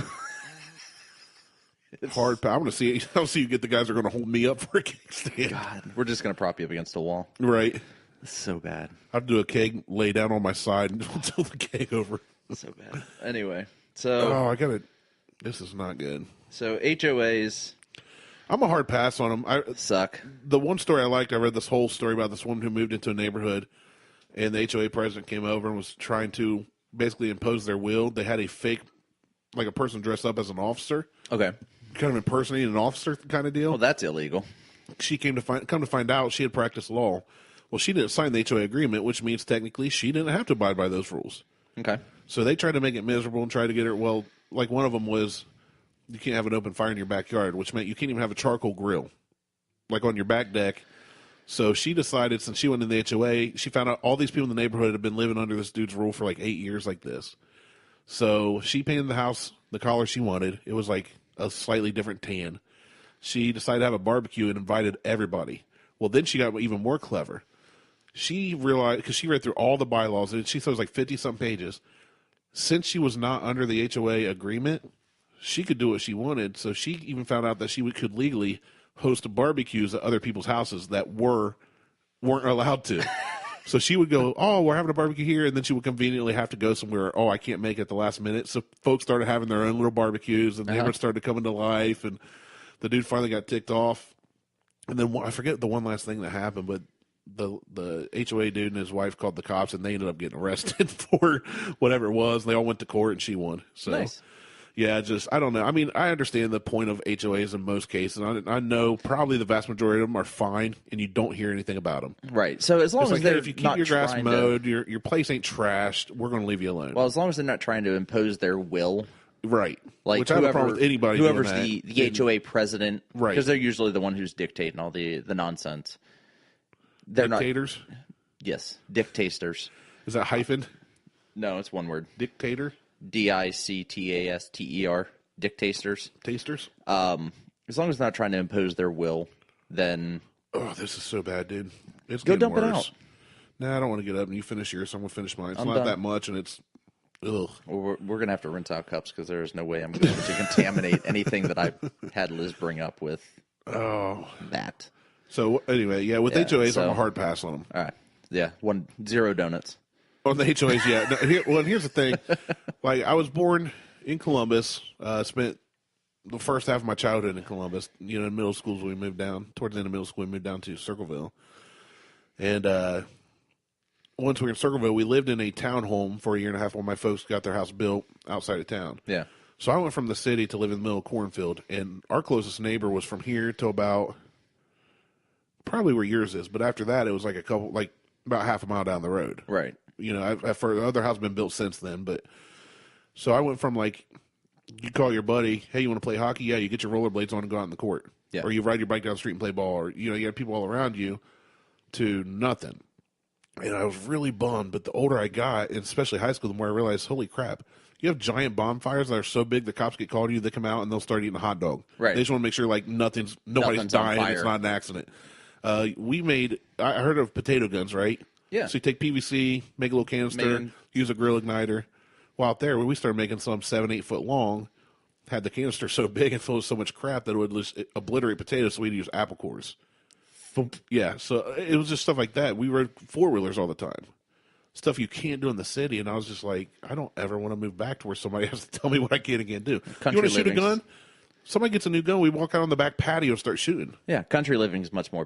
It's hard. I want to see. I'll see you get the guys that are going to hold me up for a cake stand. God, we're just going to prop you up against the wall. Right. It's so bad. I'll do a keg, lay down on my side until the keg over. It's so bad. Anyway, so I got it. This is not good. So HOAs. I'm a hard pass on them. I suck. The one story I liked, I read this whole story about this woman who moved into a neighborhood, and the HOA president came over and was trying to basically impose their will. They had a fake, like a person dressed up as an officer. Okay. Kind of impersonating an officer kind of deal. Well, that's illegal. She come to find out she had practiced law. Well, she didn't sign the HOA agreement, which means technically she didn't have to abide by those rules. Okay. So they tried to make it miserable and try to get her. Well, like one of them was, you can't have an open fire in your backyard, which meant you can't even have a charcoal grill, like on your back deck. So she decided, since she went in the HOA, she found out all these people in the neighborhood had been living under this dude's rule for like 8 years like this. So she painted the house the color she wanted. It was like a slightly different tan. She decided to have a barbecue and invited everybody. Well, then she got even more clever. She realized, because she read through all the bylaws, and she said it was like 50-something pages. Since she was not under the HOA agreement, she could do what she wanted. So she even found out that she could legally host barbecues at other people's houses that weren't allowed to. So she would go, oh, we're having a barbecue here, and then she would conveniently have to go somewhere. Oh, I can't make it at the last minute. So folks started having their own little barbecues, and neighbors started coming to life, and the dude finally got ticked off. And then I forget the one last thing that happened, but the HOA dude and his wife called the cops, and they ended up getting arrested for whatever it was. They all went to court, and she won. So. Nice. Yeah, I don't know. I mean, I understand the point of HOAs in most cases. I know probably the vast majority of them are fine, and you don't hear anything about them. Right. So as long as if you keep your grass mowed, your place ain't trashed, we're going to leave you alone. Well, as long as they're not trying to impose their will. Right. Like which I have a problem with anybody whoever's doing the HOA president. Right. Because they're usually the one who's dictating all the nonsense. They're dictators? Yes. Dictators. Is that hyphen? No, it's one word. Dictator? DICTASTER. Dictators. Tasters? As long as they're not trying to impose their will, then Oh, this is so bad, dude. It's go getting dump worse. it out. Nah, I don't want to get up and you finish yours. So I'm going to finish mine. It's I'm not done. that much, and it's, ugh. Well, we're going to have to rinse out cups because there's no way I'm going to contaminate anything that I had Liz bring up with that. So, anyway, yeah, with Yeah, HOAs, so- I'm a hard pass on them. All right. Yeah, 0 donuts. On the HOAs, yeah. No, here's the thing. Like, I was born in Columbus, spent the first half of my childhood in Columbus. You know, in middle schools, we moved down. Towards the end of middle school, we moved down to Circleville. And once we were in Circleville, we lived in a townhome for a year and a half while my folks got their house built outside of town. Yeah. So I went from the city to live in the middle of cornfield, and our closest neighbor was from here to about probably where yours is. But after that, it was like about half a mile down the road. Right. You know, the other house has been built since then. But so I went from like, you call your buddy, hey, you want to play hockey? Yeah, you get your rollerblades on and go out in the court. Yeah. Or you ride your bike down the street and play ball, or you know, you have people all around you, to nothing. And I was really bummed. But the older I got, and especially high school, the more I realized, holy crap, you have giant bonfires that are so big the cops get called to you, they come out and they'll start eating a hot dog. Right. They just want to make sure like nobody's Nothing's on dying, fire. it's not an accident. I heard of potato guns, right? Yeah. So you take PVC, make a little canister, use a grill igniter. Well, out there, we started making some 7-8 foot long, had the canister so big and filled with so much crap that it would just obliterate potatoes, so we'd use apple cores. Yeah, so it was just stuff like that. We rode 4-wheelers all the time. Stuff you can't do in the city, and I was just like, I don't ever want to move back to where somebody has to tell me what I can and can't do. Country you want to shoot a living's- gun? Somebody gets a new gun, we walk out on the back patio and start shooting. Yeah, country living is much more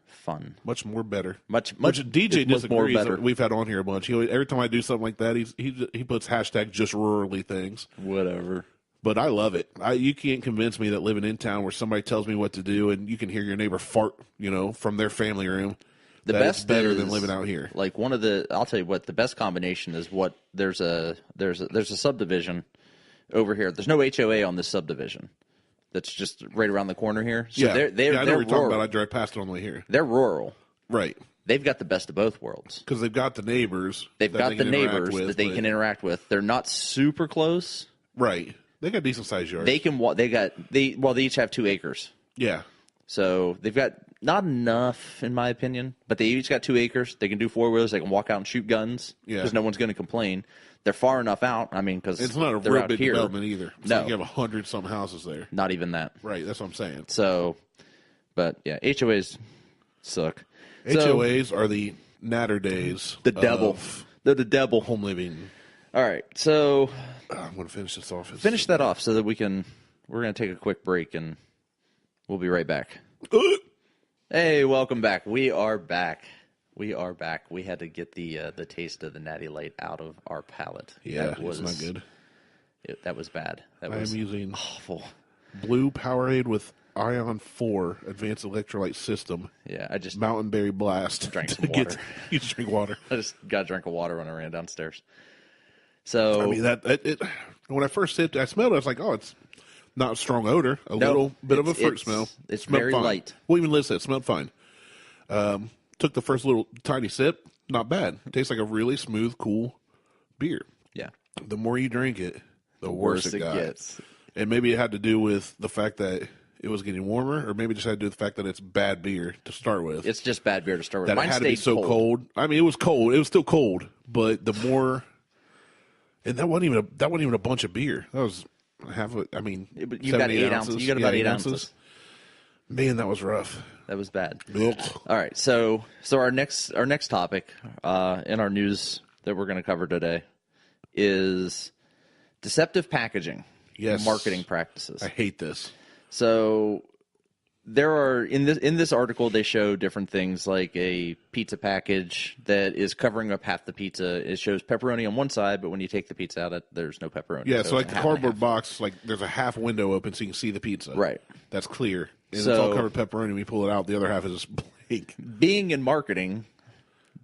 fun. Much more better. Much DJ it's more disagrees. better. We've had on here a bunch. Every time I do something like that, he puts hashtag just rurally things. Whatever. But I love it. You can't convince me that living in town where somebody tells me what to do and you can hear your neighbor fart, from their family room. The that best is better is, than living out here. Like I'll tell you what, the best combination is what there's a subdivision over here. There's no HOA on this subdivision. That's just right around the corner here. So I know what you're talking rural. about. I drive past it on the way here. They're rural. Right. They've got the best of both worlds. Because they've got the neighbors. They've got the neighbors that they can interact with. They're not super close. Right. They got decent sized yards. They can. They each have 2 acres. Yeah. So they've got not enough, in my opinion, but they each got 2 acres. They can do 4-wheelers. They can walk out and shoot guns because no one's going to complain. They're far enough out. I mean, because it's not a they're real out big here. development either. It's No. like you have 100-some houses there. Not even that. Right. That's what I'm saying. So, but yeah, HOAs suck. HOAs are the natter days. The devil. Of They're the devil. home living. All right, so I'm going to finish this off. finish that off so that we're going to take a quick break and we'll be right back. Hey, welcome back. We are back. We had to get the taste of the Natty Light out of our palate. Yeah, it's not good. That was bad. I am using awful. Blue Powerade with Ion 4 Advanced Electrolyte System. Yeah, I just Mountain Berry Blast. drank some water. You just drink water. I just got a drink of water when I ran downstairs. So I mean, when I first sipped it, I smelled it. I was like, oh, it's not a strong odor. A little bit of a fruit smell. It's Smelled very fine. light. Well, even Liz said it smelled fine. Took the first little tiny sip. Not bad. It tastes like a really smooth, cool beer. Yeah. The more you drink it, the worse it got. gets. And maybe it had to do with the fact that it was getting warmer, or maybe it just had to do with the fact that it's bad beer to start with. It's just bad beer to start with. That Mine it had to be stayed so cold. I mean, it was cold. It was still cold, but the more, and that wasn't even a bunch of beer. That was half of. I mean, You got 8 ounces. You got about 8 ounces. Man, that was rough. That was bad. Ugh. All right, so our next topic in our news that we're going to cover today is deceptive packaging. Yes. Marketing practices. I hate this. So there are in this article they show different things like a pizza package that is covering up half the pizza. It shows pepperoni on one side, but when you take the pizza out, there's no pepperoni. Yeah, so like it's the half and cardboard half. box, like there's a half window open so you can see the pizza. Right. That's clear. And it's So- all covered pepperoni. When we pull it out, the other half is just blank. Being in marketing,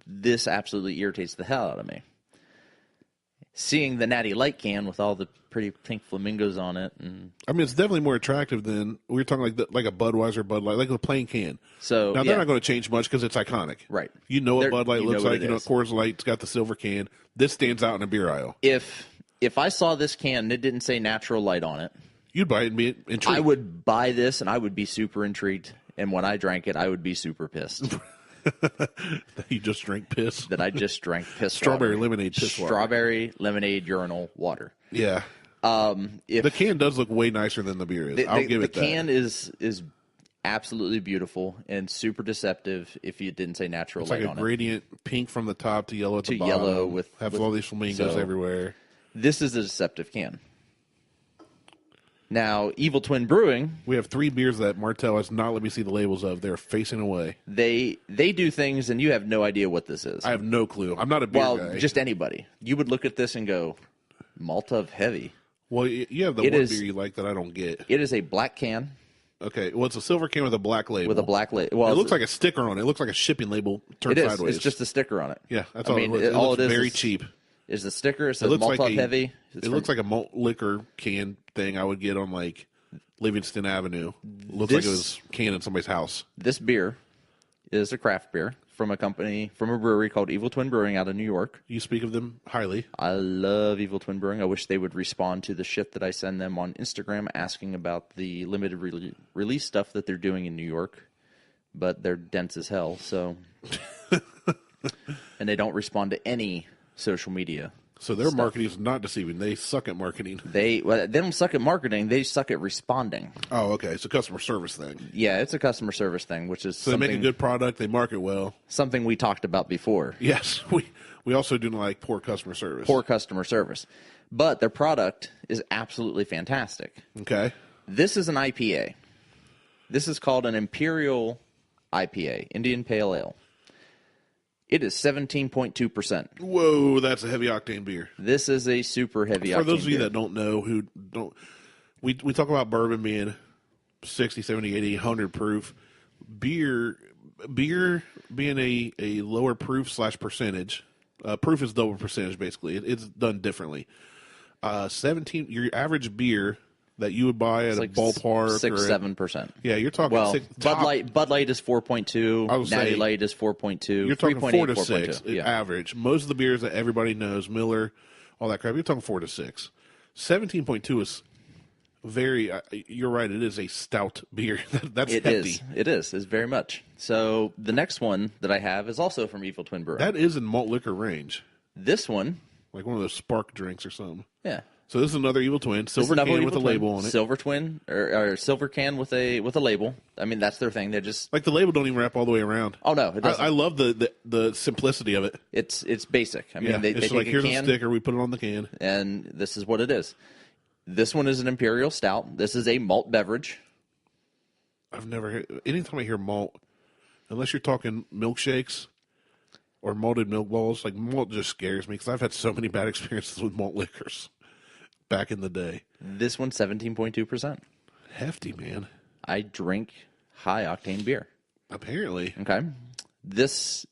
this absolutely irritates the hell out of me. Seeing the Natty Light can with all the pretty pink flamingos on it, and I mean, it's definitely more attractive than we were talking like a Budweiser, Bud Light, like a plain can. so Now yeah, they're not going to change much because it's iconic, Right. You know what They're- Bud Light you know looks what like. it You know is. Coors Light's got the silver can. This stands out in a beer aisle. if I saw this can and it didn't say natural light on it, You'd buy it and be intrigued. I would buy this, and I would be super intrigued. And when I drank it, I would be super pissed. That you just drank piss. That I just drank piss Strawberry water. lemonade piss water. Strawberry lemonade urinal water. Yeah. If The can does look way nicer than the beer is. I'll give it that. The can is absolutely beautiful and super deceptive if you didn't say natural It's light like on a gradient pink from the top to yellow at the To bottom. yellow with all these flamingos everywhere. it. This is a deceptive can. Now, Evil Twin Brewing, We have 3 beers that Martelle has not let me see the labels of. They're facing away. they do things and you have no idea what this is. I have no clue. I'm not a beer guy. Just anybody. You would look at this and go, Malta heavy. Well, you have the It one is- beer you like that I don't get. It is a black can Okay, well, it's a silver can with a black label. with a black label. Well, It looks like a sticker on it. It looks like a shipping label turned it is. sideways. It's just a sticker on it. Yeah, that's I all mean, it looks. It all looks it is very is- cheap. Is the sticker? It says looks Malta like a- heavy. It looks like a malt liquor can thing I would get on like Livingston Avenue. Looks like it was canned in somebody's house. This beer is a craft beer from a brewery called Evil Twin Brewing out of New York. You speak of them highly. I love Evil Twin Brewing. I wish they would respond to the shit that I send them on Instagram asking about the limited release stuff that they're doing in New York. But they're dense as hell, so... and they don't respond to any social media. So their marketing is not deceiving. They suck at marketing. They don't suck at marketing. They suck at responding. Oh, okay. It's a customer service thing. Yeah, it's a customer service thing, which is So they make a good product. They market well. something we talked about before. Yes, we also do like poor customer service. Poor customer service. But their product is absolutely fantastic. Okay. This is an IPA. This is called an Imperial IPA, Indian Pale Ale. It is 17.2%. Whoa, that's a heavy octane beer. This is a super heavy octane For those of you beer. that don't know, we talk about bourbon being 60, 70, 80, 100 proof. Beer being a lower proof / percentage. Proof is double percentage, basically. It's done differently. 17, your average beer that you would buy at a ballpark 6-7%. Yeah, you're talking Well, six, Bud Light is 4.2. I would Natty say Light is 4.2. You're talking 4 to 6 Yeah. average. Most of the beers that everybody knows, Miller, all that crap, you're talking 4 to 6. 17.2 is very. You're right. It is a stout beer. That's It hefty. is. It is. It's very much. So the next one that I have is also from Evil Twin Brewing. That is in malt liquor range, This one, like one of those spark drinks or something. yeah. So this is another Evil Twin, This is silver another can Evil with a Twin. label on it. Silver Twin or silver can with a label. I mean, that's their thing. They just Like the label don't even wrap all the way around. oh no, it doesn't. I love the simplicity of it. It's basic. I mean, Yeah, they it's take like a here's can a sticker, we put it on the can. and this is what it is. This one is an Imperial Stout. This is a malt beverage. I've never heard, anytime I hear malt, unless you're talking milkshakes or malted milk balls, like malt just scares me because I've had so many bad experiences with malt liquors back in the day. This one's 17.2%. Hefty, man. I drink high octane beer. Apparently. Okay. This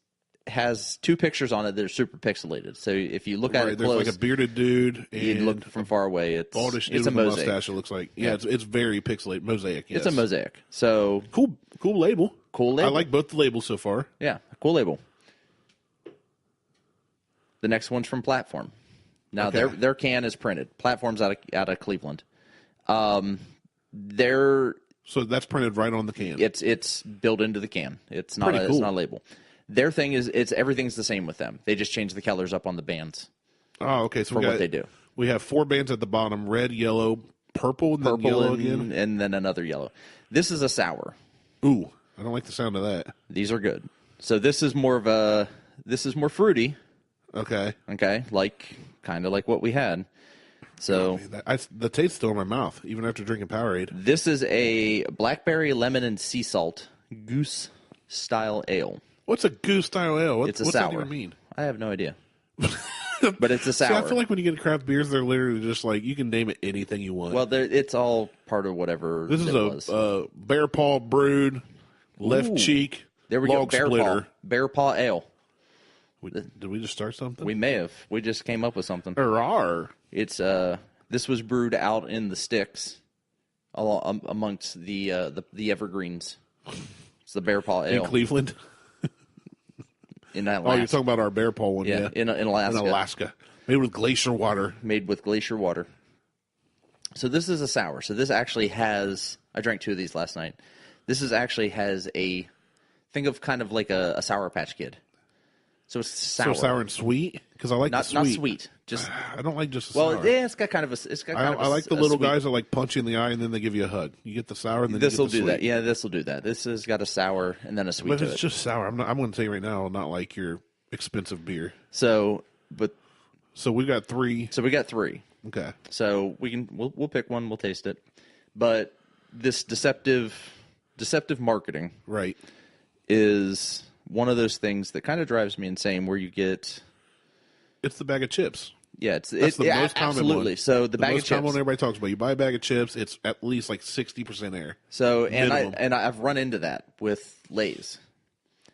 has 2 pictures on it that are super pixelated. So if you look at Right, it there's close, like a bearded dude and you'd look from far away. It's baldish dude it's a with a mosaic. mustache, it looks like. Yeah, it's very pixelated. Mosaic, yes. It's a mosaic. So Cool label. Cool label. I like both the labels so far. yeah, cool label. The next one's from Platform. Now Okay. their can is printed. Platform's out of Cleveland. Their So that's printed right on the can. it's built into the can. It's not Pretty it's cool. not a label. Their thing is everything's the same with them. They just change the colors up on the bands Oh, okay. So for we got, what they do. We have 4 bands at the bottom: red, yellow, purple, and then Purple yellow and, again. and then another yellow. This is a sour. Ooh, I don't like the sound of that. These are good. So this is more fruity. Okay. Okay, kind of like what we had. So The taste's still in my mouth, even after drinking Powerade. this is a blackberry, lemon, and sea salt goose style ale. What's a goose style ale? It's a what's sour. that even mean? I have no idea. But it's a See, sour. I feel like when you get craft beers, they're literally just like, you can name it anything you want. Well, it's all part of whatever this is it was. a bear paw brewed, left Ooh. cheek, There we log go. splitter. Bear paw ale. Did we just start something? We may have. We just came up with something. Hurrah. It's this was brewed out in the sticks, amongst the evergreens. It's the bear paw In ale Cleveland. in Alaska. Oh, you're talking about our bear paw one, yeah. in Alaska. In Alaska. Made with glacier water. Made with glacier water. So this is a sour. So this actually has, I drank 2 of these last night. This is actually has think of kind of like a Sour Patch Kid. So it's sour. So sour and sweet? Because I like the sweet. Not sweet. Just I don't like just the sour. Well, yeah, it's got kind of a. I like the little sweet. guys that like punch you in the eye and then they give you a hug. You get the sour and then This will you get the do sweet. that. Yeah, this will do that. This has got a sour and then a sweet. But to it's it. just sour. I'm going to tell you right now, not like your expensive beer. So we got 3. we got 3. Okay. So we'll pick one. We'll taste it. But this deceptive marketing, Right. is one of those things that kind of drives me insane. Where you get, it's the bag of chips. yeah, That's the most common absolutely. one. So the bag most of common chips. one everybody talks about. You buy a bag of chips, it's at least like 60% air. So Minimum. I've run into that with Lay's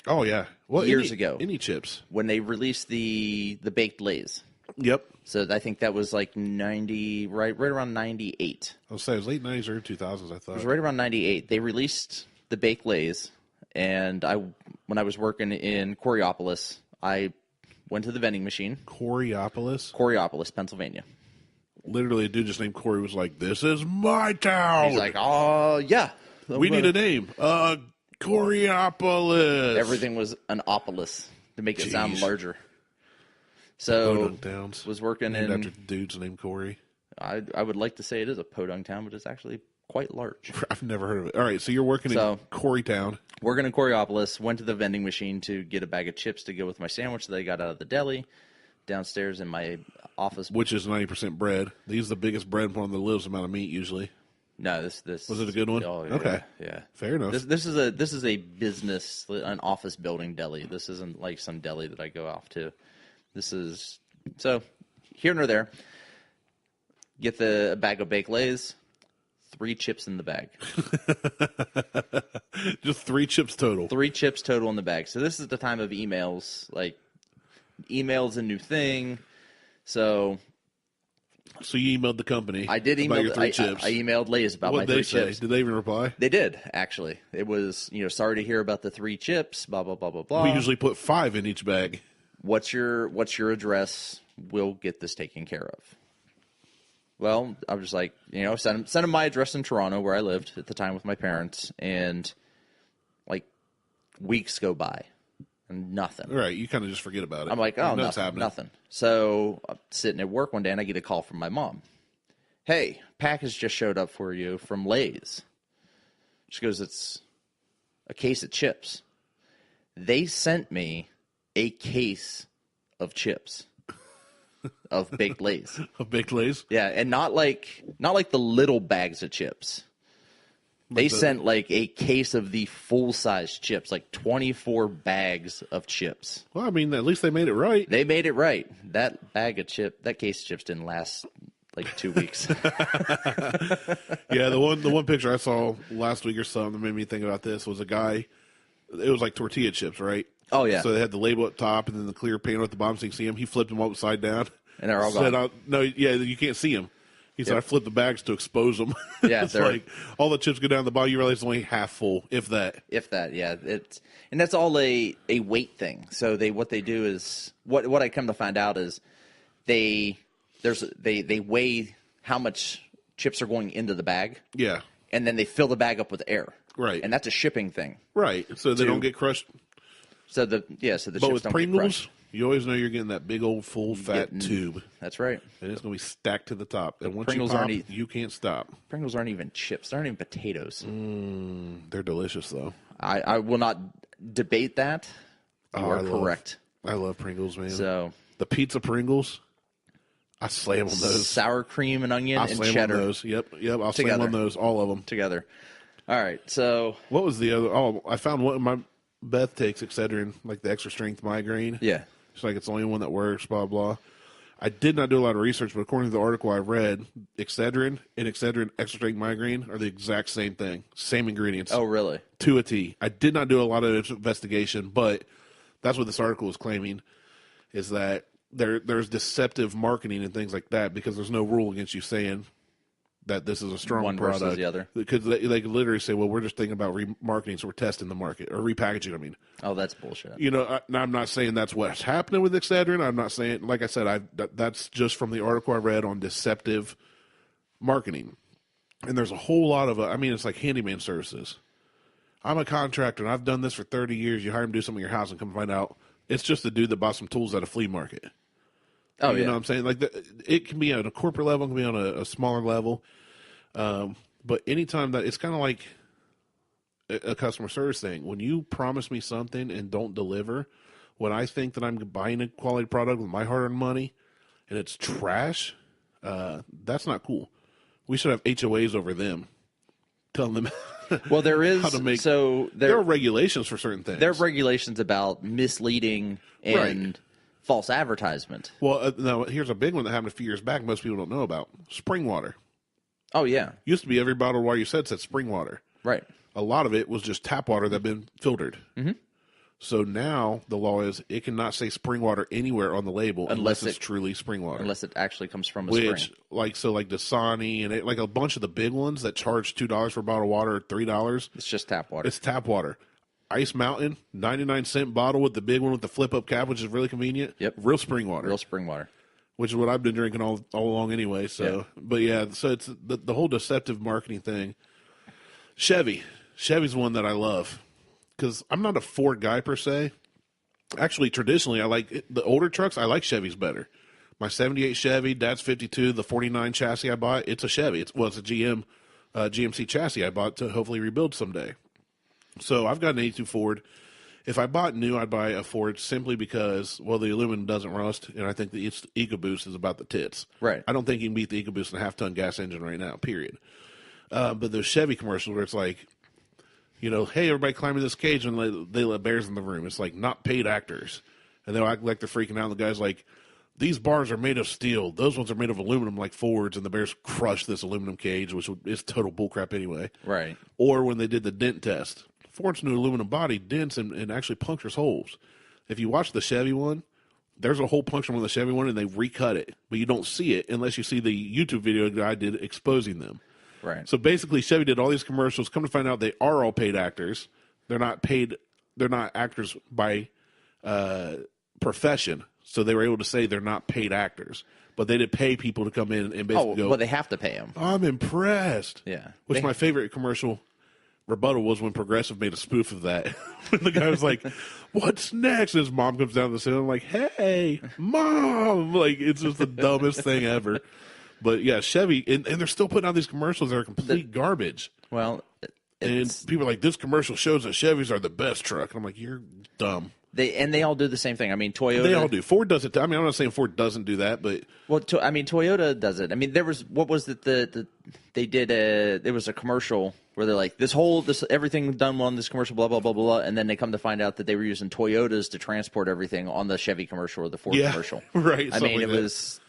Oh yeah. Well, years ago. Any chips. when they released the baked Lay's. Yep. So I think that was like 90, right around 98. I was saying it was late 90s or 2000s. I thought. It was right around 98. They released the baked Lay's, and when I was working in Coriopolis, I went to the vending machine. Coriopolis, Pennsylvania. Literally, a dude just named Corey was like, "This is my town." He's like, "Oh yeah, we need a name. Coriopolis." Everything was an opolis to make it sound Jeez. larger. So Podunk Towns. was working named in. after dudes named Corey. I would like to say it is a podunk town, but it's actually quite large. I've never heard of it. All right, so you're working in Coreytown. Working in Coriopolis, went to the vending machine to get a bag of chips to go with my sandwich that I got out of the deli. Downstairs in my office, Which is 90% bread. They use the biggest bread one that lives amount of meat usually. no, this Was it a good one? Oh, yeah, Okay. yeah. Fair enough. This is a business, an office building deli. This isn't like some deli that I go off to. This is so here nor there. Get the bag of baked Lays, 3 chips in the bag. Just 3 chips total. 3 chips total in the bag. So this is the time of emails. Like, email's a new thing. So you emailed the company. I did about email. your 3 chips. I emailed Lay's about What'd my 3 they say? chips. Did they even reply? They did, actually. It was, sorry to hear about the 3 chips. Blah blah blah blah blah. We usually put 5 in each bag. What's your address? We'll get this taken care of. Well, I was just like, send him my address in Toronto where I lived at the time with my parents, and like weeks go by and nothing. Right, you kind of just forget about it. I'm like, oh, nothing. nothing. So I'm sitting at work one day and I get a call from my mom. Hey, package just showed up for you from Lay's. She goes, it's a case of chips. They sent me a case of chips. Of baked Lay's. Of baked Lay's? Yeah, and not like the little bags of chips. They sent like a case of the full-size chips, like 24 bags of chips. Well, I mean, at least they made it right. They made it right. That case of chips didn't last like 2 weeks. Yeah, the one picture I saw last week or something that made me think about this was a guy. It was like tortilla chips, right? Oh yeah. So they had the label at top and then the clear panel at the bottom, so you can see them. He flipped them upside down. And they're all gone. No, yeah, you can't see them. He said, Yep. I flipped the bags to expose them. Yeah, it's they're- like all the chips go down the bottom. You realize it's only half full, if that. If that, yeah. And that's all a weight thing. So what they do is what I come to find out is they weigh how much chips are going into the bag, Yeah, and then they fill the bag up with air. Right. And that's a shipping thing. right. So they don't get crushed. So the But chips with don't get Pringles, crushed. you always know you're getting that big old full fat Getting- tube, That's right. and it's going to be stacked to the top. And once Pringles you pop, aren't you can't stop. Pringles aren't even chips. They aren't even potatoes. They're delicious, though. I will not debate that. You are correct. I love Pringles, man. So The pizza Pringles, I slam on those. sour cream and onion I and slam cheddar on those. Yep. I'll slam Together. on those, all of them. together. All right. So What was the other? Oh, I found one. My Beth takes Excedrin, like the extra strength migraine. yeah. She's like, it's the only one that works, blah, blah. I did not do a lot of research, but according to the article I read, Excedrin and Excedrin extra strength migraine are the exact same thing, same ingredients. Oh, really? To a T. I did not do a lot of investigation, but that's what this article is claiming, is that there's deceptive marketing and things like that because there's no rule against you saying that this is a strong One product. versus the other. Because they could literally say, well, we're just thinking about remarketing, so we're testing the market, or repackaging, I mean. Oh, that's bullshit. I'm not saying that's what's happening with Excedrin. I'm not saying, like I said, that's just from the article I read on deceptive marketing. And there's a whole lot of, it's like handyman services. I'm a contractor, and I've done this for 30 years. You hire him to do something in your house and come find out it's just the dude that bought some tools at a flea market. Oh, you know what I'm saying? Like, it can be on a corporate level, it can be on a smaller level. But anytime that, it's kind of like a customer service thing. When you promise me something and don't deliver, when I think that I'm buying a quality product with my hard-earned money and it's trash, that's not cool. We should have HOAs over them, telling them well, there is how to make. So there are regulations for certain things. There are regulations about misleading and false advertisement. Well, now here's a big one that happened a few years back. Most people don't know about spring water. Oh yeah, Used to be every bottle of water you said spring water. Right. A lot of it was just tap water that had been filtered. Mm-hmm. So now the law is it cannot say spring water anywhere on the label unless it's truly spring water. Unless it actually comes from a spring. Like Dasani and like a bunch of the big ones that charge $2 for a bottle of water or $3. It's just tap water. It's tap water. Ice Mountain, 99-cent bottle with the big one with the flip-up cap, which is really convenient. Yep. Real spring water. Real spring water. Which is what I've been drinking all along anyway. So, yeah. But yeah, so it's the whole deceptive marketing thing. Chevy's one that I love because I'm not a Ford guy per se. Actually, traditionally, I like the older trucks. I like Chevys better. My 78 Chevy, Dad's 52, the 49 chassis I bought, it's a Chevy. It's a GMC chassis I bought to hopefully rebuild someday. So I've got an 82 Ford. If I bought new, I'd buy a Ford simply because, well, the aluminum doesn't rust, and I think the EcoBoost is about the tits. Right. I don't think you can beat the EcoBoost in a half-ton gas engine right now, period. But those Chevy commercials where it's like, hey, everybody climb in this cage, and they let bears in the room. It's like not paid actors. And they'll act like they're freaking out, and the guy's like, these bars are made of steel. Those ones are made of aluminum like Fords, and the bears crush this aluminum cage, which is total bullcrap anyway. Right. Or when they did the dent test. Ford's new aluminum body dents and actually punctures holes. If you watch the Chevy one, there's a hole punctured on the Chevy one, and they recut it. But you don't see it unless you see the YouTube video guy did exposing them. Right. So basically, Chevy did all these commercials. Come to find out, they are all paid actors. They're not paid. They're not actors by profession. So they were able to say they're not paid actors, but they did pay people to come in and basically go. Well, they have to pay them. I'm impressed. Yeah. Which my favorite commercial rebuttal was when Progressive made a spoof of that. The guy was like, "What's next?" And his mom comes down the stairs. I'm like, "Hey, Mom!" Like it's just the dumbest thing ever. But yeah, Chevy, and they're still putting out these commercials that are complete garbage. Well, and people are like, this commercial shows that Chevys are the best truck. And I'm like, you're dumb. They all do the same thing. I mean, Toyota. They all do. Ford does it. I mean, I'm not saying Ford doesn't do that, but Toyota does it. I mean, there was what was it? They did there was a commercial where they're like this everything done on this commercial, blah blah blah blah, and then they come to find out that they were using Toyotas to transport everything on the Chevy commercial or the Ford commercial. Right. I mean, it was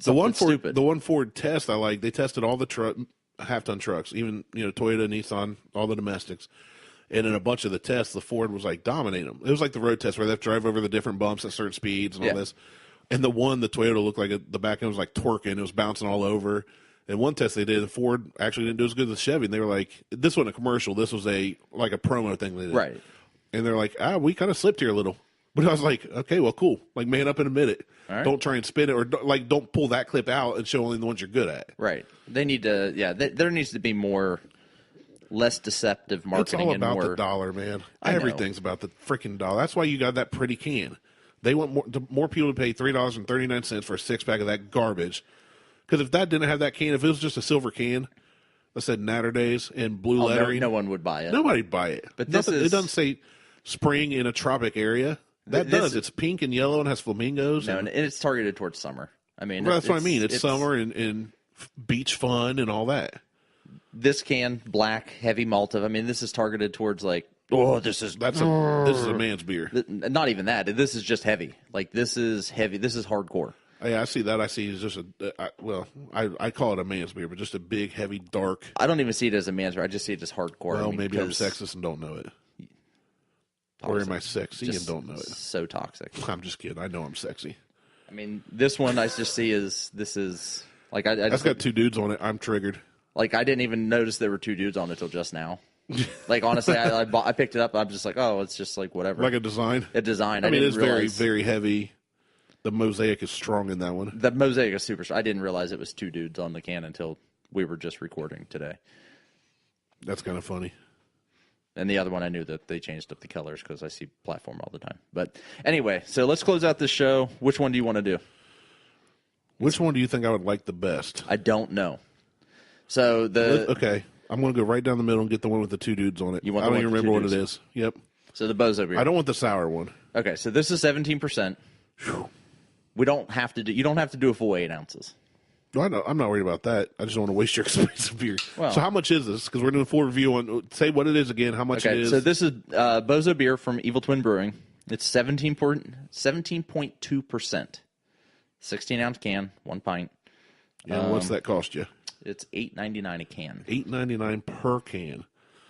the one Ford. Stupid. The one Ford test I like. They tested all the half-ton trucks, even Toyota, Nissan, all the domestics. And in a bunch of the tests, the Ford was like dominating them. It was like the road test where they have to drive over the different bumps at certain speeds and all this. And the Toyota looked like the back end was like twerking. It was bouncing all over. And one test they did, the Ford actually didn't do as good as the Chevy. And they were like, this wasn't a commercial. This was a promo thing they did. Right. And they're like, we kind of slipped here a little. But I was like, okay, well, cool. Like, man up and admit it. Right. Don't try and spin it, or don't pull that clip out and show only the ones you're good at. Right. They need to, there needs to be less deceptive marketing. It's all about and the dollar, man. I Everything's about the freaking dollar. That's why you got that pretty can. They want more people to pay $3.39 for a six-pack of that garbage. Because if that didn't have that can, if it was just a silver can that said Natter Days and blue lettering, no one would buy it. Nobody'd buy it. But it doesn't say spring in a tropic area. That does. It's pink and yellow and has flamingos. No, and it's targeted towards summer. I mean, that's what I mean. It's summer and beach fun and all that. This can, black, heavy malted. I mean, this is targeted towards this is a man's beer. Not even that. This is just heavy. Like, this is heavy. This is hardcore. Yeah, I see that. I see it's just I call it a man's beer, but just a big, heavy, dark. I don't even see it as a man's beer. I just see it as hardcore. Well, maybe I'm sexist and don't know it. Or am I sexy and don't know it? So toxic. I'm just kidding. I know I'm sexy. I mean, this one I just see this is like That's got two dudes on it. I'm triggered. Like, I didn't even notice there were two dudes on it till just now. Like, honestly, I picked it up. I'm just like, oh, it's just like whatever. Like a design. A design. I mean, it's very, very heavy. The mosaic is strong in that one. The mosaic is super strong. I didn't realize it was two dudes on the can until we were just recording today. That's kind of funny. And the other one, I knew that they changed up the colors because I see Platform all the time. But anyway, so let's close out this show. Which one do you want to do? Which one do you think I would like the best? I don't know. So okay, I'm going to go right down the middle and get the one with the two dudes on it. You want I the don't one even with the remember two what it dudes? is. Yep. So the Bozo beer. I don't want the sour one. Okay, so this is 17%. We don't have to do. You don't have to do a full 8 ounces. No, I'm not worried about that. I just don't want to waste your expensive beer. Well, so how much is this? Because we're doing a full review on. Say what it is again. How much it is? So this is Bozo beer from Evil Twin Brewing. It's 17.2%. 16-ounce can, 1 pint. And what's that cost you? It's $8.99 a can. $8.99 per can.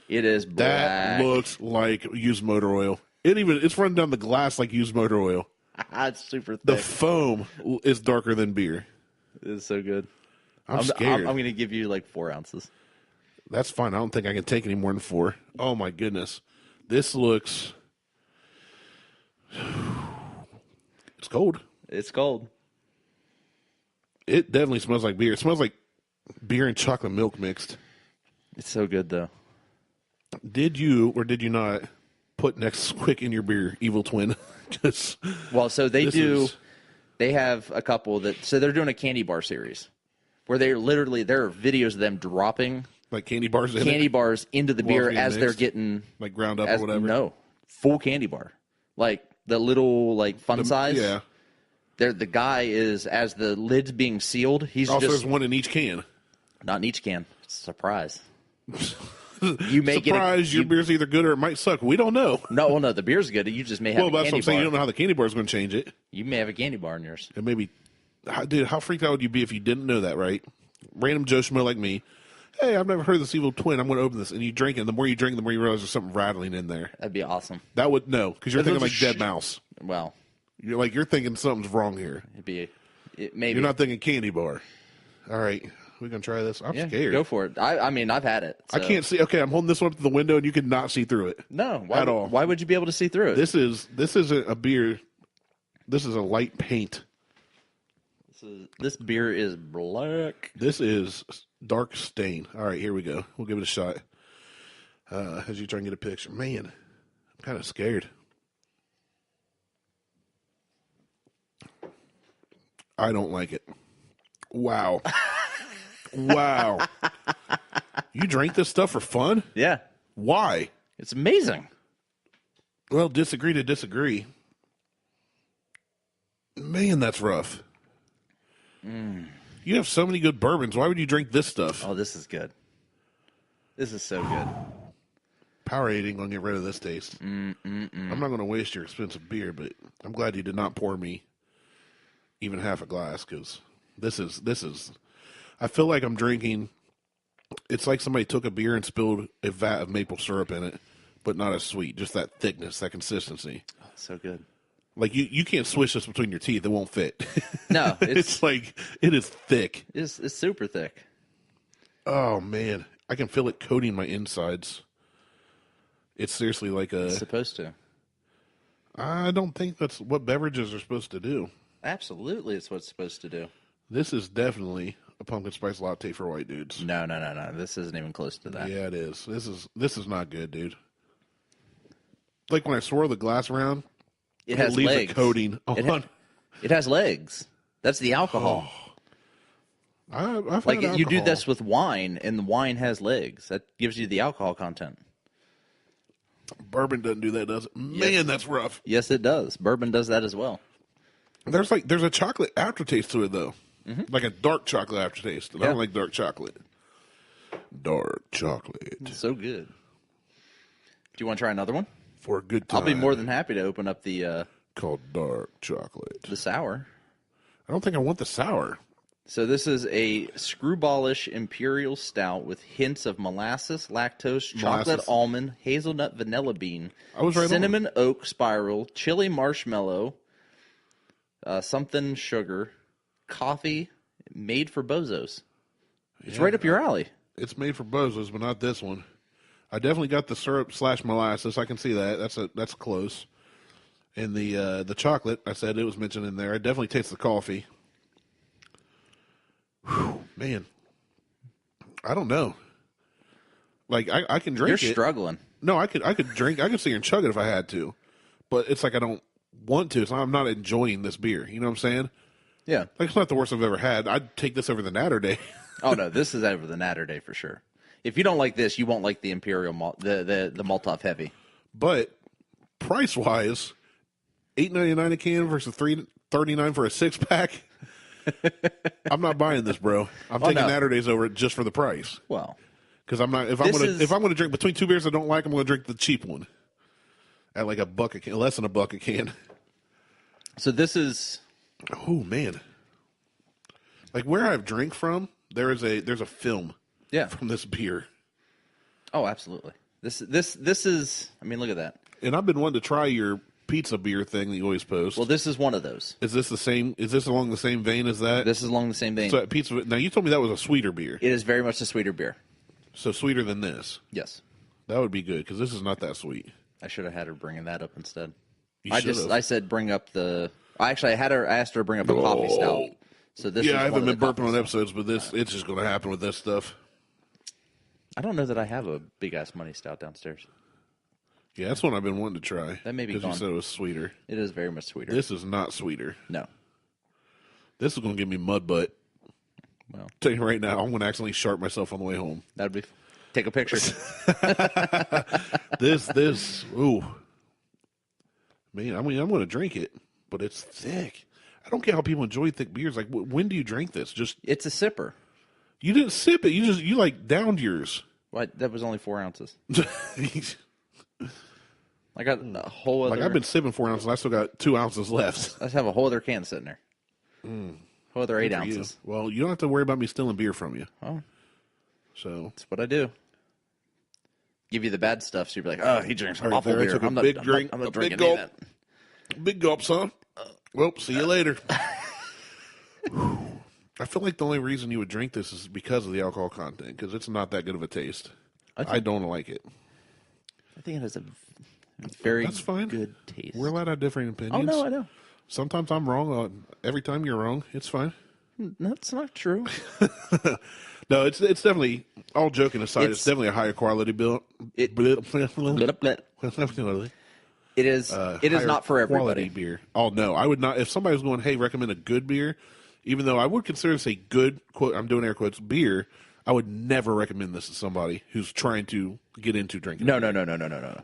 It is black. That looks like used motor oil. It's running down the glass like used motor oil. It's super thick. The foam is darker than beer. It is so good. I'm scared. I'm going to give you like 4 ounces. That's fine. I don't think I can take any more than 4. Oh, my goodness. This looks... It's cold. It's cold. It definitely smells like beer. It smells like beer and chocolate milk mixed. It's so good, though. Did you or did you not put next quick in your beer, Evil Twin? Well, so they do... They have a couple so they're doing a candy bar series where there are videos of them dropping like candy bars into the beer as mixed, they're getting like ground up or whatever. No, full candy bar, like the little fun size. Yeah, the guy is as the lid's being sealed. He's also just there's one in each can. Not in each can. Surprise. You may Surprise! Your beer's either good or it might suck. We don't know. No, well, no, the beer's good. You just may have. Well, that's what I'm saying. Bar. You don't know how the candy bar is going to change it. You may have a candy bar in yours. And maybe, dude, how freaked out would you be if you didn't know that, right? Random Joe Schmo like me. Hey, I've never heard of this Evil Twin. I'm going to open this, and you drink it. And the more you drink, the more you realize there's something rattling in there. That'd be awesome. That would because you're thinking like dead mouse. Well, you're thinking something's wrong here. Maybe you're not thinking candy bar. All right. We gonna try this? I'm scared. Go for it. I mean, I've had it. So. I can't see. Okay, I'm holding this one up to the window, and you cannot see through it. No, at all. Why would you be able to see through it? This isn't a beer. This is a light paint. This beer is black. This is dark stain. All right, here we go. We'll give it a shot. As you try and get a picture, man, I'm kind of scared. I don't like it. Wow. Wow. You drank this stuff for fun? Yeah. Why? It's amazing. Well, disagree to disagree. Man, that's rough. You have so many good bourbons. Why would you drink this stuff? Oh, this is good. This is so good. Powerade ain't going to get rid of this taste. I'm not going to waste your expensive beer, but I'm glad you did not pour me even half a glass because this is. I feel like I'm drinking. It's like somebody took a beer and spilled a vat of maple syrup in it, but not as sweet. Just that thickness, that consistency. Oh, so good. Like you can't swish this between your teeth; it won't fit. No, it's like it is thick. It's super thick. Oh man, I can feel it coating my insides. It's seriously like It's supposed to. I don't think that's what beverages are supposed to do. Absolutely, it's what it's supposed to do. This is definitely a pumpkin spice latte for white dudes. No. This isn't even close to that. Yeah, it is. This is not good, dude. Like when I swirl the glass around, it has leaves legs. a coating on. It has legs. That's the alcohol. I've like had you do alcohol. this with wine, and the wine has legs. That gives you the alcohol content. Bourbon doesn't do that, does it? Man, that's rough. Yes, it does. Bourbon does that as well. There's a chocolate aftertaste to it though, like a dark chocolate aftertaste. And I don't like dark chocolate. Dark chocolate. So good. Do you want to try another one? For a good time. I'll be more than happy to open up the called dark chocolate. The sour. I don't think I want the sour. So this is a screwballish imperial stout with hints of molasses, lactose, chocolate almond, hazelnut, vanilla bean, cinnamon oak spiral, chili marshmallow, something sugar, coffee, made for bozos. It's right up your alley. It's made for bozos, but not this one. I definitely got the syrup / molasses. I can see that. That's close. And the chocolate, I said it was mentioned in there. I definitely taste the coffee. Whew, man. I don't know. Like I can drink You're it. struggling. No, I could drink. I could sit here and chug it if I had to, but it's like I don't want to. So I'm not enjoying this beer. You know what I'm saying? Yeah. Like it's not the worst I've ever had. I'd take this over the Natter Day. Oh no, this is over the Natter Day for sure. If you don't like this, you won't like the Imperial malt, the Maltov Heavy. But price wise, $8.99 a can versus $3.39 for a 6-pack. I'm not buying this, bro. I'm taking Natter Days over it just for the price. Well, because I'm not. If I'm gonna drink between two beers I don't like, I'm gonna drink the cheap one at like $1 a can, less than $1 a can. So this is. Oh man, like where I've drank from, there's a film. Yeah. From this beer. Oh, absolutely. This is. I mean, look at that. And I've been wanting to try your pizza beer thing that you always post. Well, this is one of those. Is this the same? Is this along the same vein as that? This is along the same vein. So pizza. Now you told me that was a sweeter beer. It is very much a sweeter beer. So sweeter than this. Yes. That would be good because this is not that sweet. I should have had her bringing that up instead. You I said bring up the. Actually, I asked her to bring up a coffee stout. So this. Yeah, is I one haven't of been the burping on coffee episodes, but it's just going to happen with this stuff. I don't know that I have a big ass money stout downstairs. Yeah, that's one I've been wanting to try. That may be because you gone. said it was sweeter. It is very much sweeter. This is not sweeter. No. This is going to give me mud butt. Well, Tell you right now, I'm going to accidentally sharp myself on the way home. that'd be. Take a picture. This, ooh. Man, I mean, I'm going to drink it, but it's thick. I don't get how people enjoy thick beers. Like, when do you drink this? Just It's a sipper. you didn't sip it. You like downed yours. What? That was only 4 ounces. I got a whole other. Like I've been sipping 4 ounces. And I still got 2 ounces left. I have a whole other can sitting there. Whole other 8 For ounces. you. Well, you don't have to worry about me stealing beer from you. Oh, So that's what I do. Give you the bad stuff, so you'll be like, "Oh, he drinks All right, awful there I beer. took a I'm not, big I'm drink, not, I'm not a drinking big any of gulp. that." Big gulp, son. Well, see you later. I feel like the only reason you would drink this is because of the alcohol content, because it's not that good of a taste. I don't like it. I think it has a very That's fine. good taste. We're allowed to have different opinions. Oh no, I know. Sometimes I'm wrong. Every time you're wrong, it's fine. That's not true. No, it's definitely, all joking aside, it's definitely a higher quality build. It is. It is not for quality everybody. beer. Oh no, I would not. If somebody was going, hey, recommend a good beer, even though I would consider this a good quote, I'm doing air quotes, beer, I would never recommend this to somebody who's trying to get into drinking. No.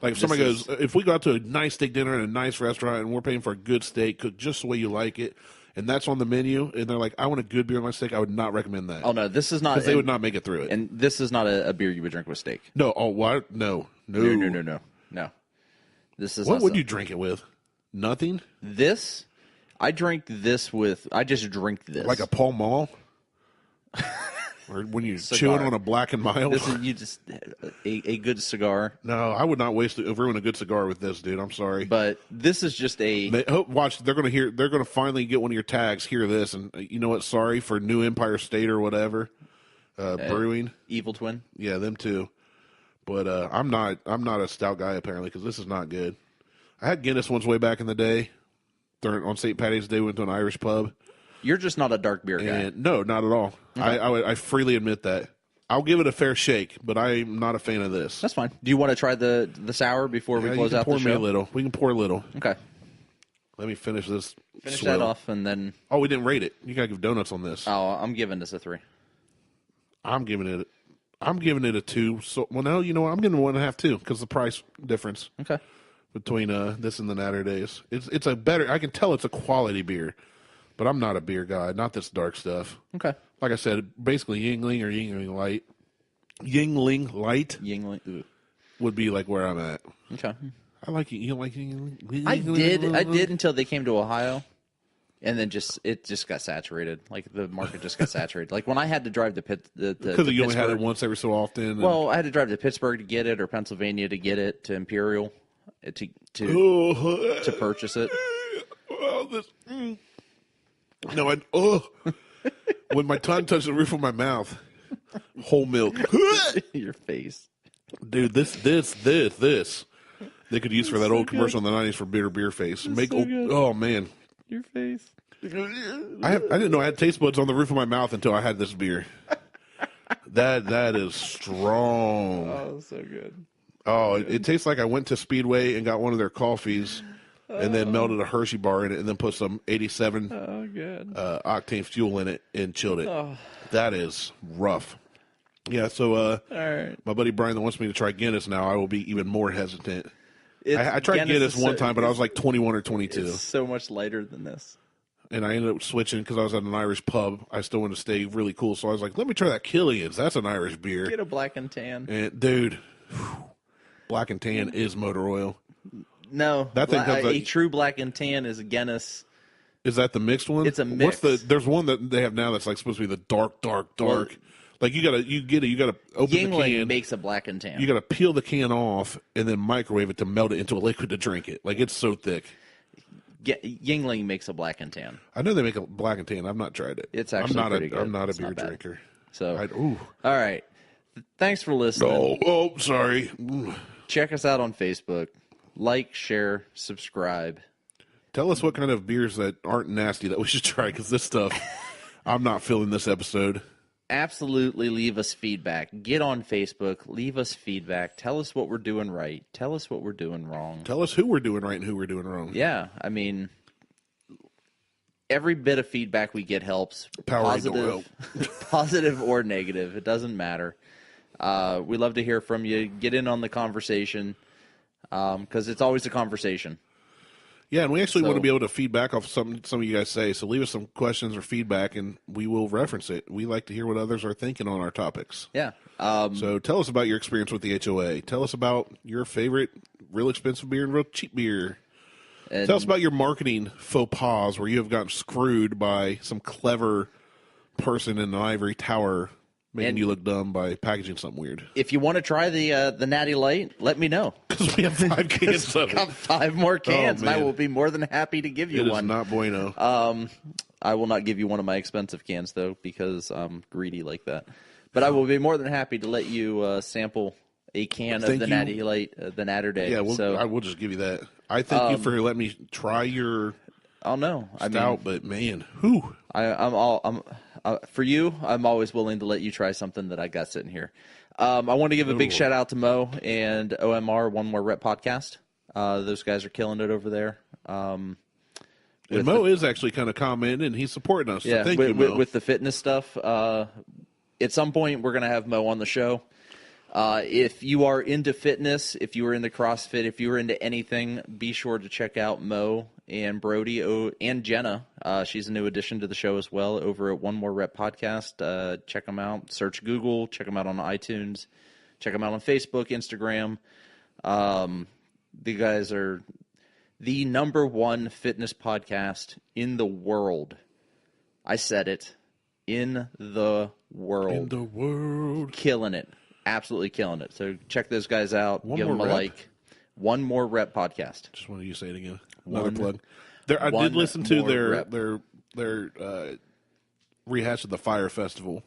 Like if somebody goes, if we go out to a nice steak dinner at a nice restaurant and we're paying for a good steak cooked just the way you like it, and that's on the menu, and they're like, I want a good beer on my steak, I would not recommend that. Oh no, this is not. Because they would not make it through it. And this is not a beer you would drink with steak. No. Oh, what? No. No. This is. What not would so. you drink it with? Nothing? This, I drink this with. I just drink this Like a Pall Mall? Or when you're Cigar. chewing on a Black and Mild? This is you just a good cigar. No, I would not ruin a good cigar with this, dude. I'm sorry. But this is just a. Watch, they're gonna finally get one of your tags. Hear this, and you know what? Sorry for New Empire State or whatever. Brewing, Evil Twin. yeah, them too. But I'm not a stout guy apparently because this is not good. I had Guinness once way back in the day. On St. Patty's Day, we went to an Irish pub. You're just not a dark beer guy. And no, not at all. Okay. I freely admit that. I'll give it a fair shake, but I'm not a fan of this. That's fine. Do you want to try the sour before we close out the pour me a show? little. We can pour a little. Okay. Let me finish this. Finish swill. that off, and then. Oh, we didn't rate it. You gotta give donuts on this. Oh, I'm giving this a 3. I'm giving it a 2. So, well, no, you know what? I'm giving it 1.5 too because the price difference Okay. between this and the Natter Days. It's a better. I can tell it's a quality beer, but I'm not a beer guy. Not this dark stuff. Okay. Like I said, basically Yingling or Yingling Light. Yingling Light Yingling. Ooh. would be like where I'm at. Okay. I like it. You don't like Yingling? I did until they came to Ohio, and then it just got saturated. Like the market just got saturated. Like when I had to drive to Because you only had it once every so often. And, Well, I had to drive to Pittsburgh to get it, or Pennsylvania to get it, to Imperial to purchase it. No, when my tongue touched the roof of my mouth, whole milk. Your face. Dude, this they could use for that old commercial in the 90s for bitter beer face. Oh man, Your face. I didn't know I had taste buds on the roof of my mouth until I had this beer. That is strong. Oh, so good. Oh, it tastes like I went to Speedway and got one of their coffees and then melted a Hershey bar in it and then put some 87 good. octane fuel in it and chilled it. Oh. That is rough. Yeah, so All right. my buddy Brian that wants me to try Guinness now, I will be even more hesitant. I tried Guinness Guinness one time, but I was like 21 or 22. It's so much lighter than this. And I ended up switching because I was at an Irish pub. I still wanted to stay really cool, so I was like, let me try that Killian's. That's an Irish beer. Get a black and tan. And, dude, black and tan is motor oil. No, That thing comes a true black and tan is a Guinness. Is that the mixed one? It's a mix. There's one that they have now that's like supposed to be the dark. Well, like you gotta open the Yingling can. makes a black and tan. You gotta peel the can off and then microwave it to melt it into a liquid to drink it. Like it's so thick. Yingling makes a black and tan. I know they make a black and tan. I've not tried it. It's actually pretty good. I'm not a It's beer not bad. drinker. So, Ooh. all right. Thanks for listening. Oh, sorry. Check us out on Facebook. Like, share, subscribe. Tell us what kind of beers that aren't nasty that we should try, because this stuff, I'm not feeling this episode. Absolutely leave us feedback. Get on Facebook. Leave us feedback. Tell us what we're doing right. Tell us what we're doing wrong. Tell us who we're doing right and who we're doing wrong. Yeah, I mean, every bit of feedback we get helps. Powerade don't Positive, positive or negative. It doesn't matter. We love to hear from you. Get in on the conversation because it's always a conversation. Yeah, and we actually want to So- be able to feedback off some of you guys say. So leave us some questions or feedback, and we will reference it. We like to hear what others are thinking on our topics. Yeah. So tell us about your experience with the HOA. Tell us about your favorite real expensive beer and real cheap beer. And Tell us about your marketing faux pas where you have gotten screwed by some clever person in an ivory tower making And- you look dumb by packaging something weird. if you want to try the Natty Light, let me know. Because we have 5 cans of Got it. 5 more cans, and I man. will be more than happy to give you It is one. not bueno. I will not give you one of my expensive cans, though, because I'm greedy like that. But I will be more than happy to let you sample a can Thank of the you. Natty Light, the Natter Day. Yeah, so I will just give you that. I thank you for letting me try your I'll know. I stout, mean, but man, whew. I'm for you. I'm always willing to let you try something that I got sitting here. I want to give a big shout out to Mo and OMR One More Rep podcast. Those guys are killing it over there. And Mo is actually kind of commenting, and he's supporting us. So Yeah, thank you, Mo. with the fitness stuff. At some point, we're going to have Mo on the show. If you are into fitness, if you are into CrossFit, if you are into anything, be sure to check out Mo and Brody and Jenna. She's a new addition to the show as well over at One More Rep Podcast. Check them out. Search Google. Check them out on iTunes. Check them out on Facebook, Instagram. The guys are the #1 fitness podcast in the world. I said it. In the world. In the world. Killing it. Absolutely killing it. So check those guys out. One Give More them a Rep? like. One More Rep podcast. Just wanted you to say it again. Another One- plug. I one did listen to more rep. their rehash of the Fire Festival.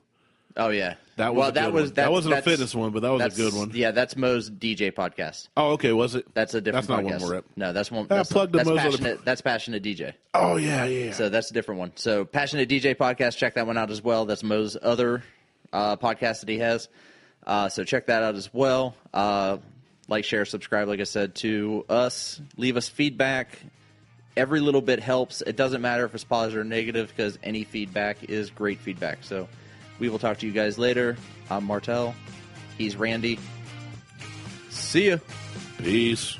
Oh yeah. That was a good one. That wasn't a that's- fitness one, but that was a good one. Yeah, that's Mo's DJ podcast. Oh, okay, was it? That's a different That's not podcast. One More Rep. No, that's one. I That's, plugged the that's Mo's other- passionate. That's passionate DJ. Oh, yeah. So that's a different one. So Passionate DJ podcast, check that one out as well. That's Mo's other podcast that he has. So check that out as well. Like, share, subscribe, like I said, to us. Leave us feedback. Every little bit helps. It doesn't matter if it's positive or negative because any feedback is great feedback. So we will talk to you guys later. I'm Martelle. He's Randy. See ya. Peace.